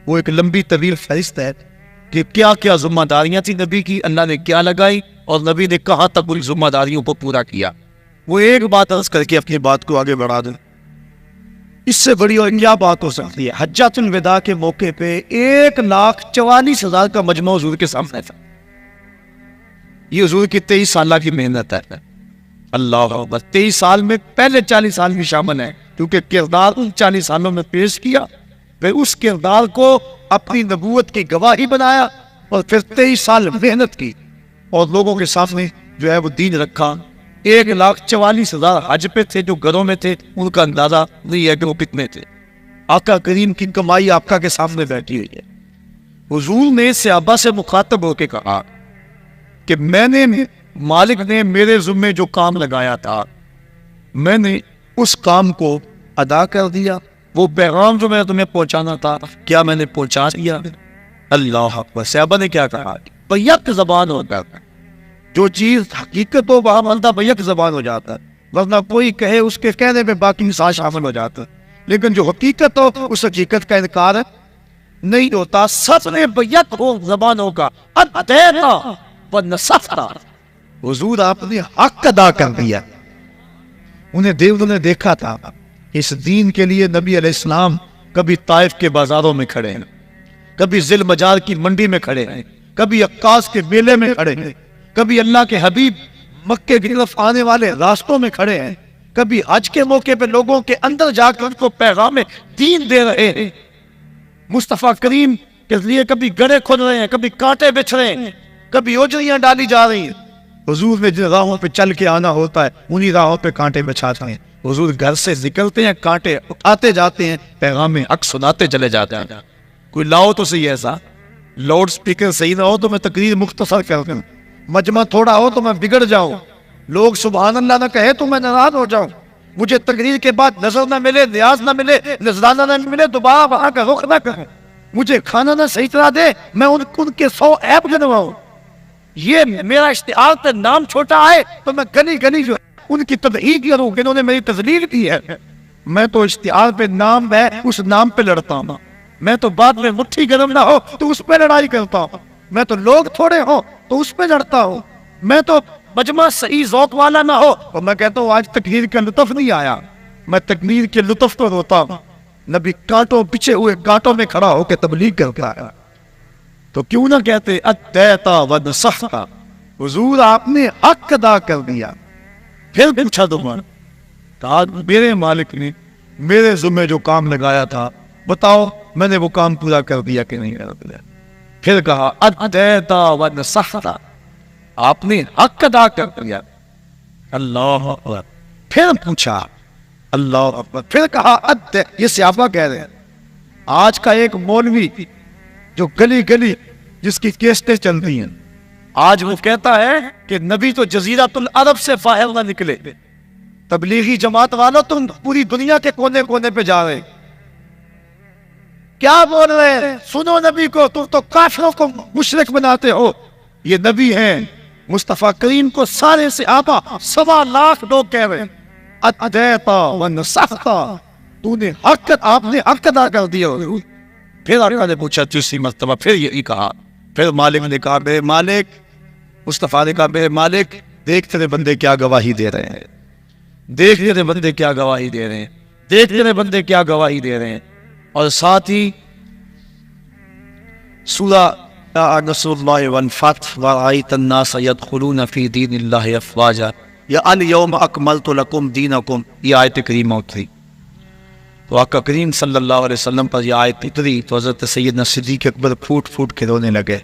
وہ ایک لمبی طویل فہرست ہے کہ کیا کیا ذمہ داریاں تھی نبی کی، اللہ نے کیا لگائی اور نبی نے کہاں تک ان ذمہ داریوں کو پورا کیا. وہ ایک بات عرض کر کے اپنی بات کو آگے بڑھا دیں. اس سے بڑی اور کیا بات ہو سکتی ہے؟ حجۃ الوداع کے موقع پہ 1,44,000 کا مجمع حضور کے سامنے تھا. یہ حضور کی 23 سالہ کی محنت ہے. اللہ اکبر. 23 سال میں پہلے 40 سال بھی شامل ہیں، کیونکہ کردار ان 40 سالوں میں پیش کیا، پھر اس کردار کو اپنی نبوت کی گواہی بنایا، اور پھر 23 سال محنت کی اور لوگوں کے سامنے جو ہے وہ دین رکھا. 1,44,000 حج پہ تھے جو گھروں میں تھے، ان کا اندازہ نہیں ہے کہ وہ کتنے تھے. آقا کریم کی کمائی آقا کے سامنے بیٹھی ہوئی ہے. حضور نے صحابہ سے مخاطب ہو کے کہا کہ میں نے مالک نے میرے ذمے جو کام لگایا تھا، میں نے اس کام کو ادا کر دیا. وہ پیغام جو میں تمہیں پہنچانا تھا، کیا میں نے پہنچا دیا؟ اللہ اکبر. صحابہ نے کیا کہا؟ بیک زبان ہوتا ہے. جو چیز حقیقت ہو وہاں بندہ بیک زبان ہو جاتا ہے، ورنہ کوئی کہے اس کے کہنے میں باقی انسان شامل ہو جاتا ہے. لیکن جو حقیقت ہو اس حقیقت کا انکار نہیں ہوتا. سب نے بیک ہو زبانوں کا ادیتا و نصحتا. حضور آپ نے حق ادا کر دیا. انہوں نے دیکھا تھا اس دین کے لیے نبی علیہ السلام کبھی طائف کے بازاروں میں کھڑے ہیں، کبھی ذی المجال کی منڈی میں کھڑے ہیں، کبھی عکاس کے میلے میں کھڑے ہیں، کبھی اللہ کے حبیب مکے کی طرف آنے والے راستوں میں کھڑے ہیں، کبھی حج کے موقع پہ لوگوں کے اندر جا کر ان کو پیغام دین دے رہے ہیں. مصطفیٰ کریم کے لیے کبھی گڑھے کھود رہے ہیں، کبھی کانٹے بچھ رہے ہیں، کبھی اوجریاں ڈالی جا رہی ہیں. حضور نے جن راہوں پہ چل کے آنا ہوتا ہے انہی راہوں پہ کانٹے بچھاتے ہیں. حضور گھر سے نکلتے ہیں، کانٹے اٹھاتے جاتے ہیں، پیغام حق سناتے چلے جاتے ہیں. کوئی لاؤ تو صحیح ایسا لاؤڈ سپیکر صحیح نہ ہو تو میں تقریر مختصر کر دوں، مجمع تھوڑا ہو تو میں بگڑ جاؤں، لوگ سبحان اللہ نہ کہے تو میں ناراض ہو جاؤں، مجھے تقریر کے بعد نظر نہ ملے، نیاز نہ ملے، نذرانہ نہ ملے، دوبارہ وہاں کا رخ نہ کریں، مجھے کھانا نہ صحیح طرح دے، میں ان کے 100 عیب گنواؤں. یہ میرا اشتہار پہ نام چھوٹا آئے تو میں گلی گلی جو ان کی تدہیق کروں کہ انہوں نے میری تذلیل کی ہے. میں تو اشتہار پہ نام ہے اس نام پہ لڑتا ہوں. میں تو بعد میں مٹھی گرم نہ ہو تو اس پہ لڑائی کرتا ہوں. میں تو لوگ تھوڑے ہوں تو اس پہ لڑتا ہوں. میں تو مجمع صحیح ذوق والا نہ ہو اور میں کہتا ہوں آج تقریر کا لطف نہیں آیا. میں تقریر کے لطف کو روتا ہوں. نبی کانٹوں پیچھے ہوئے کانٹوں میں کھڑا ہو کے تبلیغ کرتا ہے تو کیوں نہ کہتے اتیتا و نصحتا. حضور آپ نے حق ادا کر دیا. پھر پوچھا دوبارہ میرے مالک نے میرے ذمہ جو کام لگایا تھا بتاؤ میں نے وہ کام پورا کر دیا کہ نہیں کر دیا؟ پھر کہا اتیتا و نصحتا. آپ نے حق ادا کر دیا. اللہ اکبر. پھر پوچھا اللہ اکبر. پھر کہا یہ صحابہ کہہ رہے ہیں. آج کا ایک مولوی جو گلی گلی جس کی کیسٹیں چلتی ہیں آج وہ کہتا ہے کہ نبی تو جزیرۃ العرب سے باہر نہ نکلے. تبلیغی جماعت والوں تم پوری دنیا کے کونے کونے پہ جا رہے کیا بول رہے ہیں؟ سنو نبی کو. تم تو کافروں کو مشرک بناتے ہو. یہ نبی ہیں. مصطفیٰ کریم کو سارے صحابہ 1.25 لاکھ لوگ کہہ رہے ہیں اتیتا و نصحتا. تو نے حق آپ نے حق ادا کر دیا. پھر آقا نے پوچھا تیسری مرتبہ پھر یہی کہا. پھر مالک نے کہا بے مالک. مصطفیٰ نے کہا بے مالک دیکھ تیرے بندے کیا گواہی دے رہے ہیں. دیکھ تیرے بندے کیا گواہی دے رہے ہیں. دیکھ تیرے بندے کیا گواہی دے رہے ہیں. اور ساتھ ہی سورہ نصر اللہ والفتح ورأیت الناس يدخلون فی دین اللہ افواجا یا الیوم اکملت لکم دینکم. یہ آیت کریمہ تھی. تو آقا کریم صلی اللہ علیہ وسلم پر یہ آیت اتری تو حضرت سیدنا صدیق اکبر پھوٹ پھوٹ کے رونے لگے.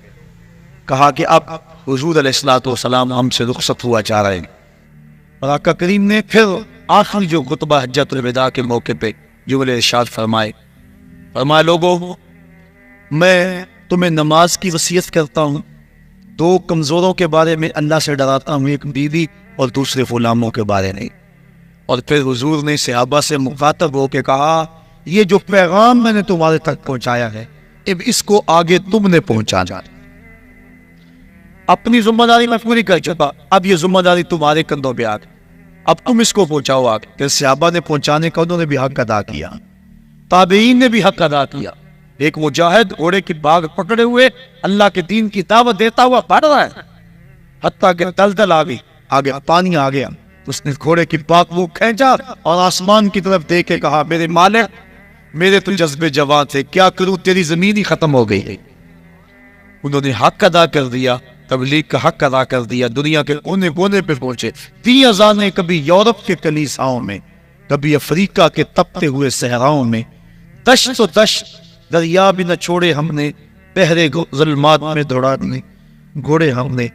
کہا کہ اب حضور علیہ الصلوۃ والسلام ہم سے رخصت ہوا چاہ رہے ہیں. اور آقا کریم نے پھر آخری جو خطبہ حجۃ الوداع کے موقع پہ جملے ارشاد فرمائے لوگوں میں تمہیں نماز کی وصیت کرتا ہوں. 2 کمزوروں کے بارے میں اللہ سے ڈراتا ہوں، ایک بیوی اور دوسرے غلاموں کے بارے میں. اور پھر حضور نے صحابہ سے مخاطب ہو کے کہا یہ جو پیغام میں نے تمہارے تک پہنچایا ہے اب اس کو آگے تم نے پہنچانا. اپنی ذمہ داری میں پوری کر چکا، اب یہ ذمہ داری تمہارے کندھوں پہ آ گئی، اب تم اس کو پہنچاؤ آگے. پھر صحابہ نے پہنچانے کا انہوں نے بھی حق ادا کیا. تابعین نے بھی حق ادا کیا. ایک مجاہد گھوڑے کی باغ پکڑے ہوئے اللہ کے دین کی دعوت دیتا ہوا بڑھ رہا ہے. حتیٰ کہ دلدل آ گئی، آگے پانی آ گیا. اس نے گھوڑے کی پاک وہ کھینچا اور آسمان کی طرف دیکھ کے کہا میرے مالک میرے تو جذبے جوان تھے، کیا کروں تیری زمین ہی ختم ہو گئی. انہوں نے حق ادا کر دیا، تبلیغ کا حق ادا کر دیا، دنیا کے کونے کونے پہ پہنچے. 3 اذانیں کبھی یورپ کے کلیساؤں میں، کبھی افریقہ کے تپتے ہوئے صحراؤں میں، دشت و دشت دریا بھی نہ چھوڑے ہم نے، بحرے ظلمات میں دوڑا دیے گھوڑے ہم نے.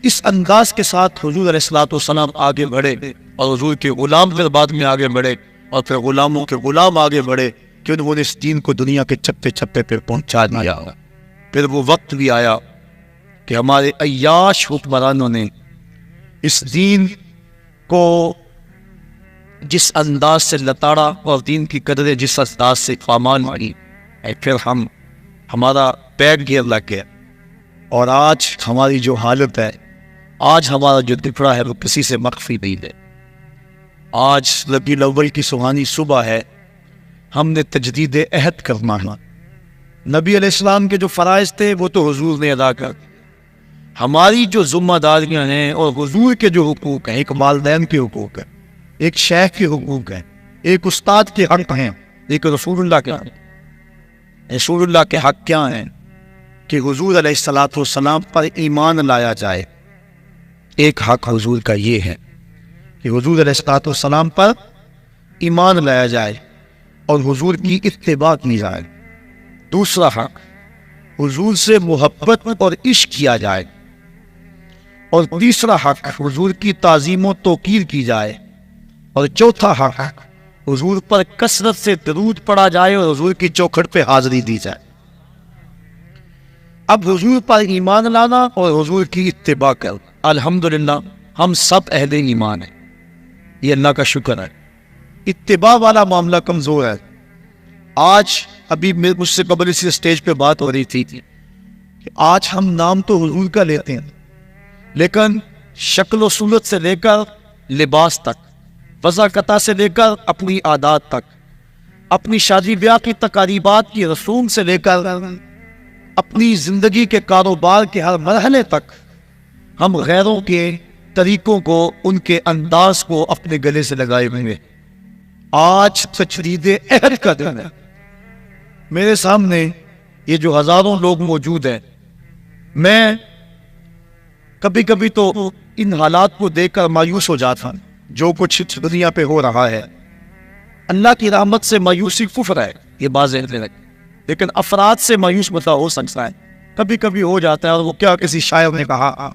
اس انداز کے ساتھ حضور علیہ الصلوۃ والسلام آگے بڑھے اور حضور کے غلام پھر بعد میں آگے بڑھے اور پھر غلاموں کے غلام آگے بڑھے کہ انہوں نے اس دین کو دنیا کے چپے چپے پہ پہنچا دیا. پھر وہ وقت بھی آیا کہ ہمارے عیاش حکمرانوں نے اس دین کو جس انداز سے لتاڑا اور دین کی قدریں جس انداز سے پامال ماری، پھر ہمارا بیک گیئر لگ گیا. اور آج ہماری جو حالت ہے، آج ہمارا جو دپڑا ہے وہ کسی سے مخفی نہیں ہے. آج ربیع الاول کی سہانی صبح ہے، ہم نے تجدید عہد کرنا ہے. نبی علیہ السلام کے جو فرائض تھے وہ تو حضور نے ادا کر، ہماری جو ذمہ داریاں ہیں اور حضور کے جو حقوق ہیں، ایک والدین کے حقوق ہیں، ایک شیخ کے حقوق ہیں، ایک استاد کے حق ہیں، ایک رسول اللہ کے حق. رسول اللہ کے حق کیا ہیں؟ کہ حضور علیہ الصلوۃ والسلام پر ایمان لایا جائے. ایک حق حضور کا یہ ہے کہ حضور علیہ الصلوۃ والسلام پر ایمان لایا جائے اور حضور کی اتباع کی جائے. دوسرا حق حضور سے محبت اور عشق کیا جائے. اور تیسرا حق حضور کی تعظیم و توقیر کی جائے. اور چوتھا حق حضور پر کثرت سے درود پڑھا جائے اور حضور کی چوکھٹ پہ حاضری دی جائے. اب حضور پر ایمان لانا اور حضور کی اتباع کرنا، الحمدللہ ہم سب اہل ایمان ہیں، یہ اللہ کا شکر ہے. اتباع والا معاملہ کمزور ہے. آج ابھی مجھ سے قبل اسی اسٹیج پہ بات ہو رہی تھی کہ آج ہم نام تو حضور کا لیتے ہیں، لیکن شکل و صورت سے لے کر لباس تک، وضاقتہ سے لے کر اپنی عادات تک، اپنی شادی بیاہ کی تقریبات کی رسوم سے لے کر اپنی زندگی کے کاروبار کے ہر مرحلے تک ہم غیروں کے طریقوں کو، ان کے انداز کو اپنے گلے سے لگائے ہوئے. آج تجدید عہد کا دن ہے. میرے سامنے یہ جو ہزاروں لوگ موجود ہیں، میں کبھی کبھی تو ان حالات کو دیکھ کر مایوس ہو جاتا ہوں. جو کچھ دنیا پہ ہو رہا ہے، اللہ کی رحمت سے مایوسی کفر ہے، یہ بات ذہن میں رکھیں، لیکن افراد سے مایوس مت ہو سکتا ہے. کبھی کبھی ہو جاتا ہے. اور وہ کیا کسی شاعر نے کہا،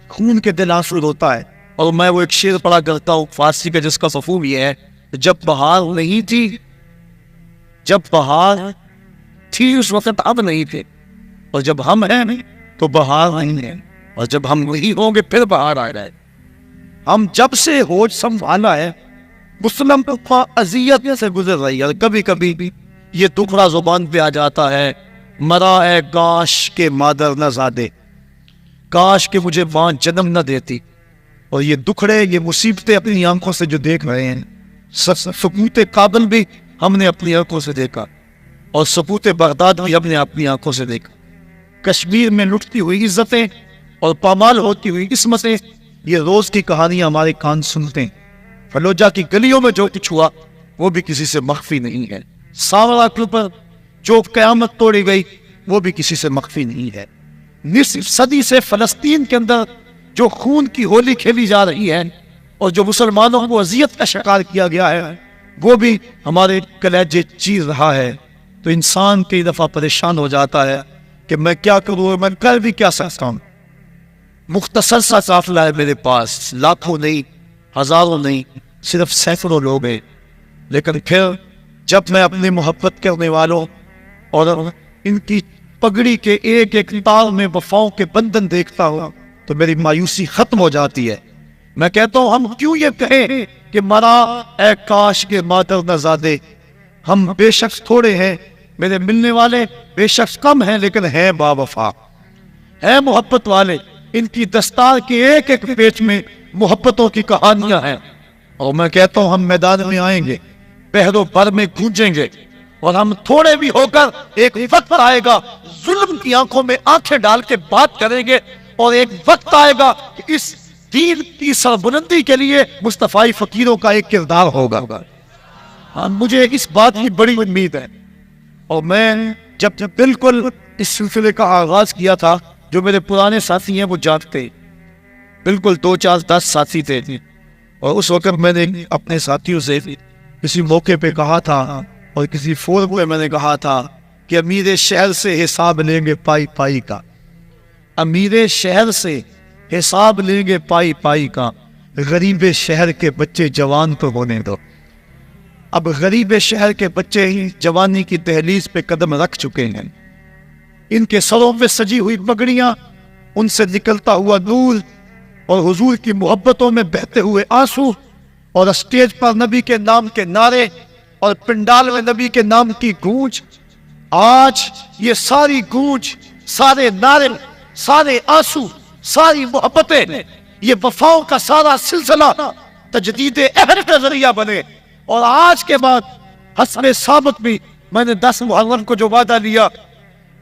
خون کے دل آنسو ہوتا ہے. اور میں وہ ایک شعر پڑھا کرتا ہوں فارسی کا جس کا مفہوم یہ ہے، جب بہار نہیں تھی، جب بہار تھی اس وقت اب نہیں تھے، اور جب ہم ہیں تو بہار نہیں ہے، اور جب ہم نہیں ہوں گے پھر بہار آ رہا ہے. ہم جب سے ہوش سنبھالا ہے مسلم اذیت سے گزر رہی ہے. اور کبھی کبھی یہ دکھڑا زبان پہ آ جاتا ہے، مرا اے کاش کے مادر نہ زادے، کاش کہ مجھے ماں جنم نہ دیتی. اور یہ دکھڑے، یہ مصیبتیں اپنی آنکھوں سے جو دیکھ رہے ہیں، سقوط کابل بھی ہم نے اپنی آنکھوں سے دیکھا، اور سقوط بغداد بھی ہم نے اپنی آنکھوں سے دیکھا. کشمیر میں لٹتی ہوئی عزتیں اور پامال ہوتی ہوئی عصمتیں، یہ روز کی کہانیاں ہمارے کان سنتے ہیں. فلوجہ کی گلیوں میں جو کچھ ہوا وہ بھی کسی سے مخفی نہیں ہے. ساورا کل پر جو قیامت توڑی گئی وہ بھی کسی سے مخفی نہیں ہے. نصف صدی سے فلسطین کے اندر جو خون کی ہولی کھیلی جا رہی ہے اور جو مسلمانوں کو اذیت کا شکار کیا گیا ہے وہ بھی ہمارے کلیجے چیر رہا ہے. تو انسان کئی دفعہ پریشان ہو جاتا ہے کہ میں کیا کروں، میں کر بھی کیا سکتا ہوں. مختصر سا قافلہ ہے میرے پاس، لاکھوں نہیں، ہزاروں نہیں، صرف سینکڑوں لوگ ہیں. لیکن پھر جب میں اپنے محبت کرنے والوں اور ان کی پگڑی کے ایک ایک تار میں وفاؤں کے بندھن دیکھتا ہوں تو میری مایوسی ختم ہو جاتی ہے. میں کہتا ہوں ہم کیوں یہ کہیں کہ مرا اے کاش کے مادر نہ زادے. ہم بے شک تھوڑے ہیں، میرے ملنے والے بے شک کم ہیں، لیکن ہیں با وفا، ہیں محبت والے. ان کی دستار کے ایک ایک پیج میں محبتوں کی کہانیاں ہیں. اور میں کہتا ہوں ہم میدان میں آئیں گے، پہروں بھر میں گونجیں گے، اور ہم تھوڑے بھی ہو کر ایک وقت آئے گا ظلم کی آنکھوں میں آنکھیں ڈال کے بات کریں گے اور ایک وقت آئے گا کہ اس دین کی سربلندی کے لیے مصطفی فقیروں کا ایک کردار ہوگا. ہاں مجھے اس بات کی بڑی امید ہے. اور میں جب بالکل اس سلسلے کا آغاز کیا تھا، جو میرے پرانے ساتھی ہیں وہ جانتے، بالکل 2 4 10 ساتھی تھے، اور اس وقت میں نے اپنے ساتھیوں سے کسی موقع پہ کہا تھا اور کسی فورم میں نے کہا تھا کہ امیر شہر سے حساب لیں گے پائی پائی کا، امیر شہر سے حساب لیں گے پائی پائی کا، غریب شہر کے بچے جوان تو ہونے دو. اب غریب شہر کے بچے ہی جوانی کی دہلیز پہ قدم رکھ چکے ہیں. ان کے سروں پہ سجی ہوئی پگڑیاں، ان سے نکلتا ہوا نور اور حضور کی محبتوں میں بہتے ہوئے آنسو، اور اسٹیج پر نبی کے نام کے نعرے اور پنڈال میں نبی کے نام کی گونج. آج یہ ساری گونج، سارے نعرے، سارے آنسو، ساری محبتیں، یہ وفاؤں کا سارا سلسلہ تجدید عہد کا ذریعہ بنے. اور آج کے بعد حسب ثابت بھی میں نے 10 محرم کو جو وعدہ لیا،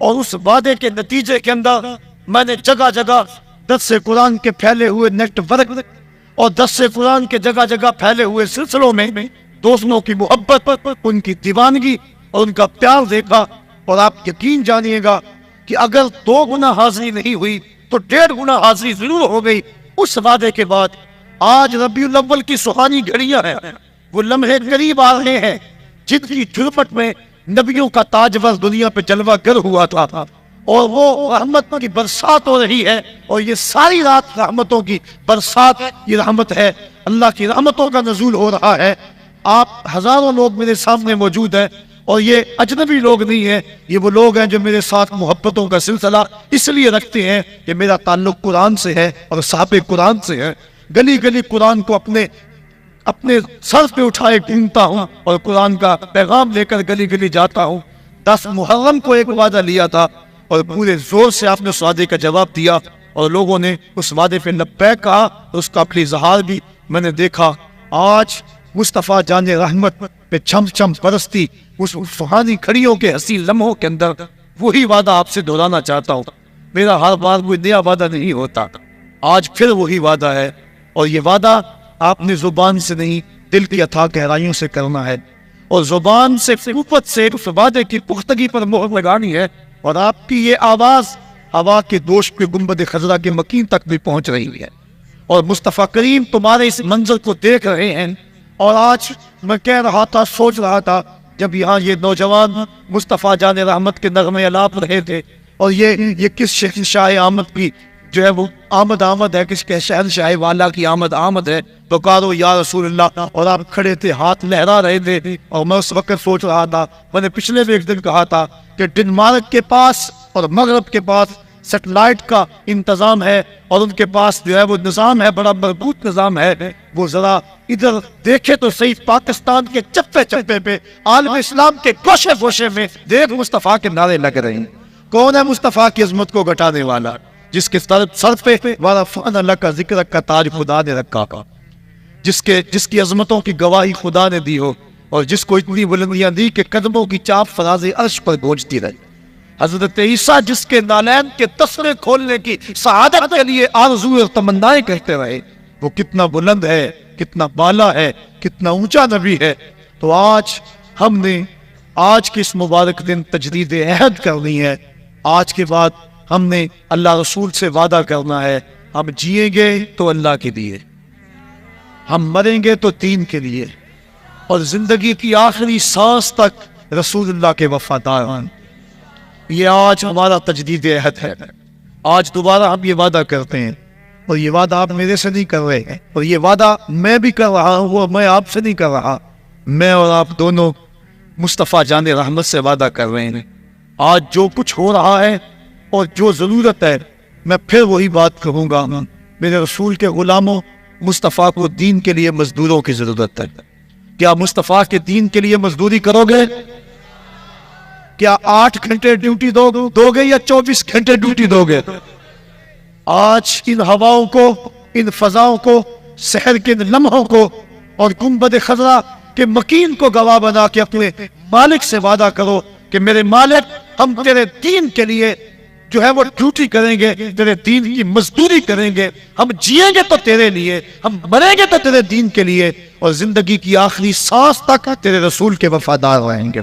اور اس وعدے کے نتیجے کے اندر میں نے جگہ جگہ درس قرآن کے پھیلے ہوئے نیٹ ورک اور درس قرآن کے جگہ جگہ پھیلے ہوئے سلسلوں میں دوستوں کی محبت، ان کی دیوانگی اور ان کا پیار دیکھا. اور آپ یقین جانیے گا کہ اگر 2 گنا حاضری نہیں ہوئی تو 1.5 گنا حاضری ضرور ہو گئی. اس وعدے کے بعد آج ربیع الاول کی سہانی گھڑیاں ہیں، وہ لمحے قریب آ رہے ہیں جن کی جھرمٹ میں نبیوں کا تاجور دنیا پہ جلوہ گر ہوا تھا، اور وہ رحمت کی برسات ہو رہی ہے. اور یہ ساری رات رحمتوں کی برسات، یہ رحمت ہے، اللہ کی رحمتوں کا نزول ہو رہا ہے. آپ ہزاروں لوگ میرے سامنے موجود ہیں، اور یہ اجنبی لوگ نہیں ہیں، یہ وہ لوگ ہیں جو میرے ساتھ محبتوں کا سلسلہ اس لیے رکھتے ہیں کہ میرا تعلق قرآن سے ہے اور صحابہ قرآن سے ہے. گلی گلی قرآن کو اپنے سر پہ اٹھائے گھومتا ہوں اور قرآن کا پیغام لے کر گلی گلی جاتا ہوں. 10 محرم کو ایک وعدہ لیا تھا اور پورے زور سے آپ نے اس وعدے کا جواب دیا، اور لوگوں نے اس وعدے پہ لبیک کہا، اس کا اپنی اظہار بھی میں نے دیکھا. آج مصطفیٰ جان رحمت پہ چھم چھم پرستی، اس سہانی کھڑیوں کے حسین لمحوں کے اندر وہی وعدہ آپ سے دہرانا چاہتا ہوں. میرا ہر بار کوئی نیا وعدہ نہیں ہوتا، آج پھر وہی وعدہ ہے. اور یہ وعدہ آپ نے زبان سے نہیں، دل کی اتھاہ گہرائیوں سے کرنا ہے، اور زبان سے قوت سے اس وعدے کی پختگی پر مہر لگانی ہے. اور آپ کی یہ آواز ہوا کے دوش پہ گنبد خضرا کے مکین تک بھی پہنچ رہی ہے، اور مصطفیٰ کریم تمہارے اس منظر کو دیکھ رہے ہیں. اور آج میں کہہ رہا تھا، سوچ رہا تھا، جب یہاں یہ نوجوان مصطفیٰ جان رحمت کے نغمے الاپ رہے تھے، اور یہ کس شہنشاہ آمد کی جو ہے وہ آمد ہے، کس کے شہنشاہ والا کی آمد ہے، پکارو یا رسول اللہ. اور آپ کھڑے تھے، ہاتھ لہرا رہے تھے، اور میں اس وقت سوچ رہا تھا، میں نے پچھلے بھی ایک دن کہا تھا کہ ڈنمارک کے پاس اور مغرب کے پاس سیٹلائٹ کا انتظام ہے، اور ان کے پاس جو ہے وہ نظام ہے، بڑا مربوط نظام ہے. وہ ذرا ادھر دیکھے تو صحیح، پاکستان کے چپے چپے پہ، عالم اسلام کے گوشے گوشے میں دیکھ مصطفیٰ کے نعرے لگ رہے ہیں. کون ہے مصطفیٰ کی عظمت کو گھٹانے والا؟ جس کے سر پہ وَرَفَعْنَا لَكَ ذِكْرَكَ کا تاج خدا نے رکھا، جس کی عظمتوں کی گواہی خدا نے دی ہو، اور جس کو اتنی بلندیاں دی کہ قدموں کی چاپ فراز عرش پر گونجتی رہی. حضرت عیسیٰ جس کے نالین کے تسمے کھولنے کی سعادت کے لیے آرزو اور تمنائیں کہتے رہے، وہ کتنا بلند ہے، کتنا بالا ہے، کتنا اونچا نبی ہے. تو آج ہم نے آج کے اس مبارک دن تجدید عہد کرنی ہے. آج کے بعد ہم نے اللہ رسول سے وعدہ کرنا ہے، ہم جیئیں گے تو اللہ کے لیے، ہم مریں گے تو دین کے لیے، اور زندگی کی آخری سانس تک رسول اللہ کے وفادار ہیں. یہ آج ہمارا تجدید عہد ہے. آج دوبارہ ہم یہ وعدہ کرتے ہیں، اور یہ وعدہ آپ میرے سے نہیں کر رہے ہیں، اور یہ وعدہ میں بھی کر رہا ہوں، وہ میں آپ سے نہیں کر رہا، میں اور آپ دونوں مصطفیٰ جان رحمت سے وعدہ کر رہے ہیں. آج جو کچھ ہو رہا ہے اور جو ضرورت ہے، میں پھر وہی بات کہوں گا، میرے رسول کے غلاموں، مصطفیٰ کو دین کے لیے مزدوروں کی ضرورت ہے. کیا مصطفیٰ کے دین کے لیے مزدوری کرو گے؟ کیا 8 گھنٹے ڈیوٹی دو گے یا 24 گھنٹے ڈیوٹی دو گے؟ آج ان ہواؤں کو، ان فضاؤں کو، شہر کے لمحوں کو اور گنبد خضرا کے مکین کو گواہ بنا کے اپنے مالک سے وعدہ کرو کہ میرے مالک، ہم تیرے دین کے لیے جو ہے وہ ڈیوٹی کریں گے، تیرے دین کی مزدوری کریں گے. ہم جیئیں گے تو تیرے لیے، ہم مریں گے تو تیرے دین کے لیے، اور زندگی کی آخری سانس تک تیرے رسول کے وفادار رہیں گے.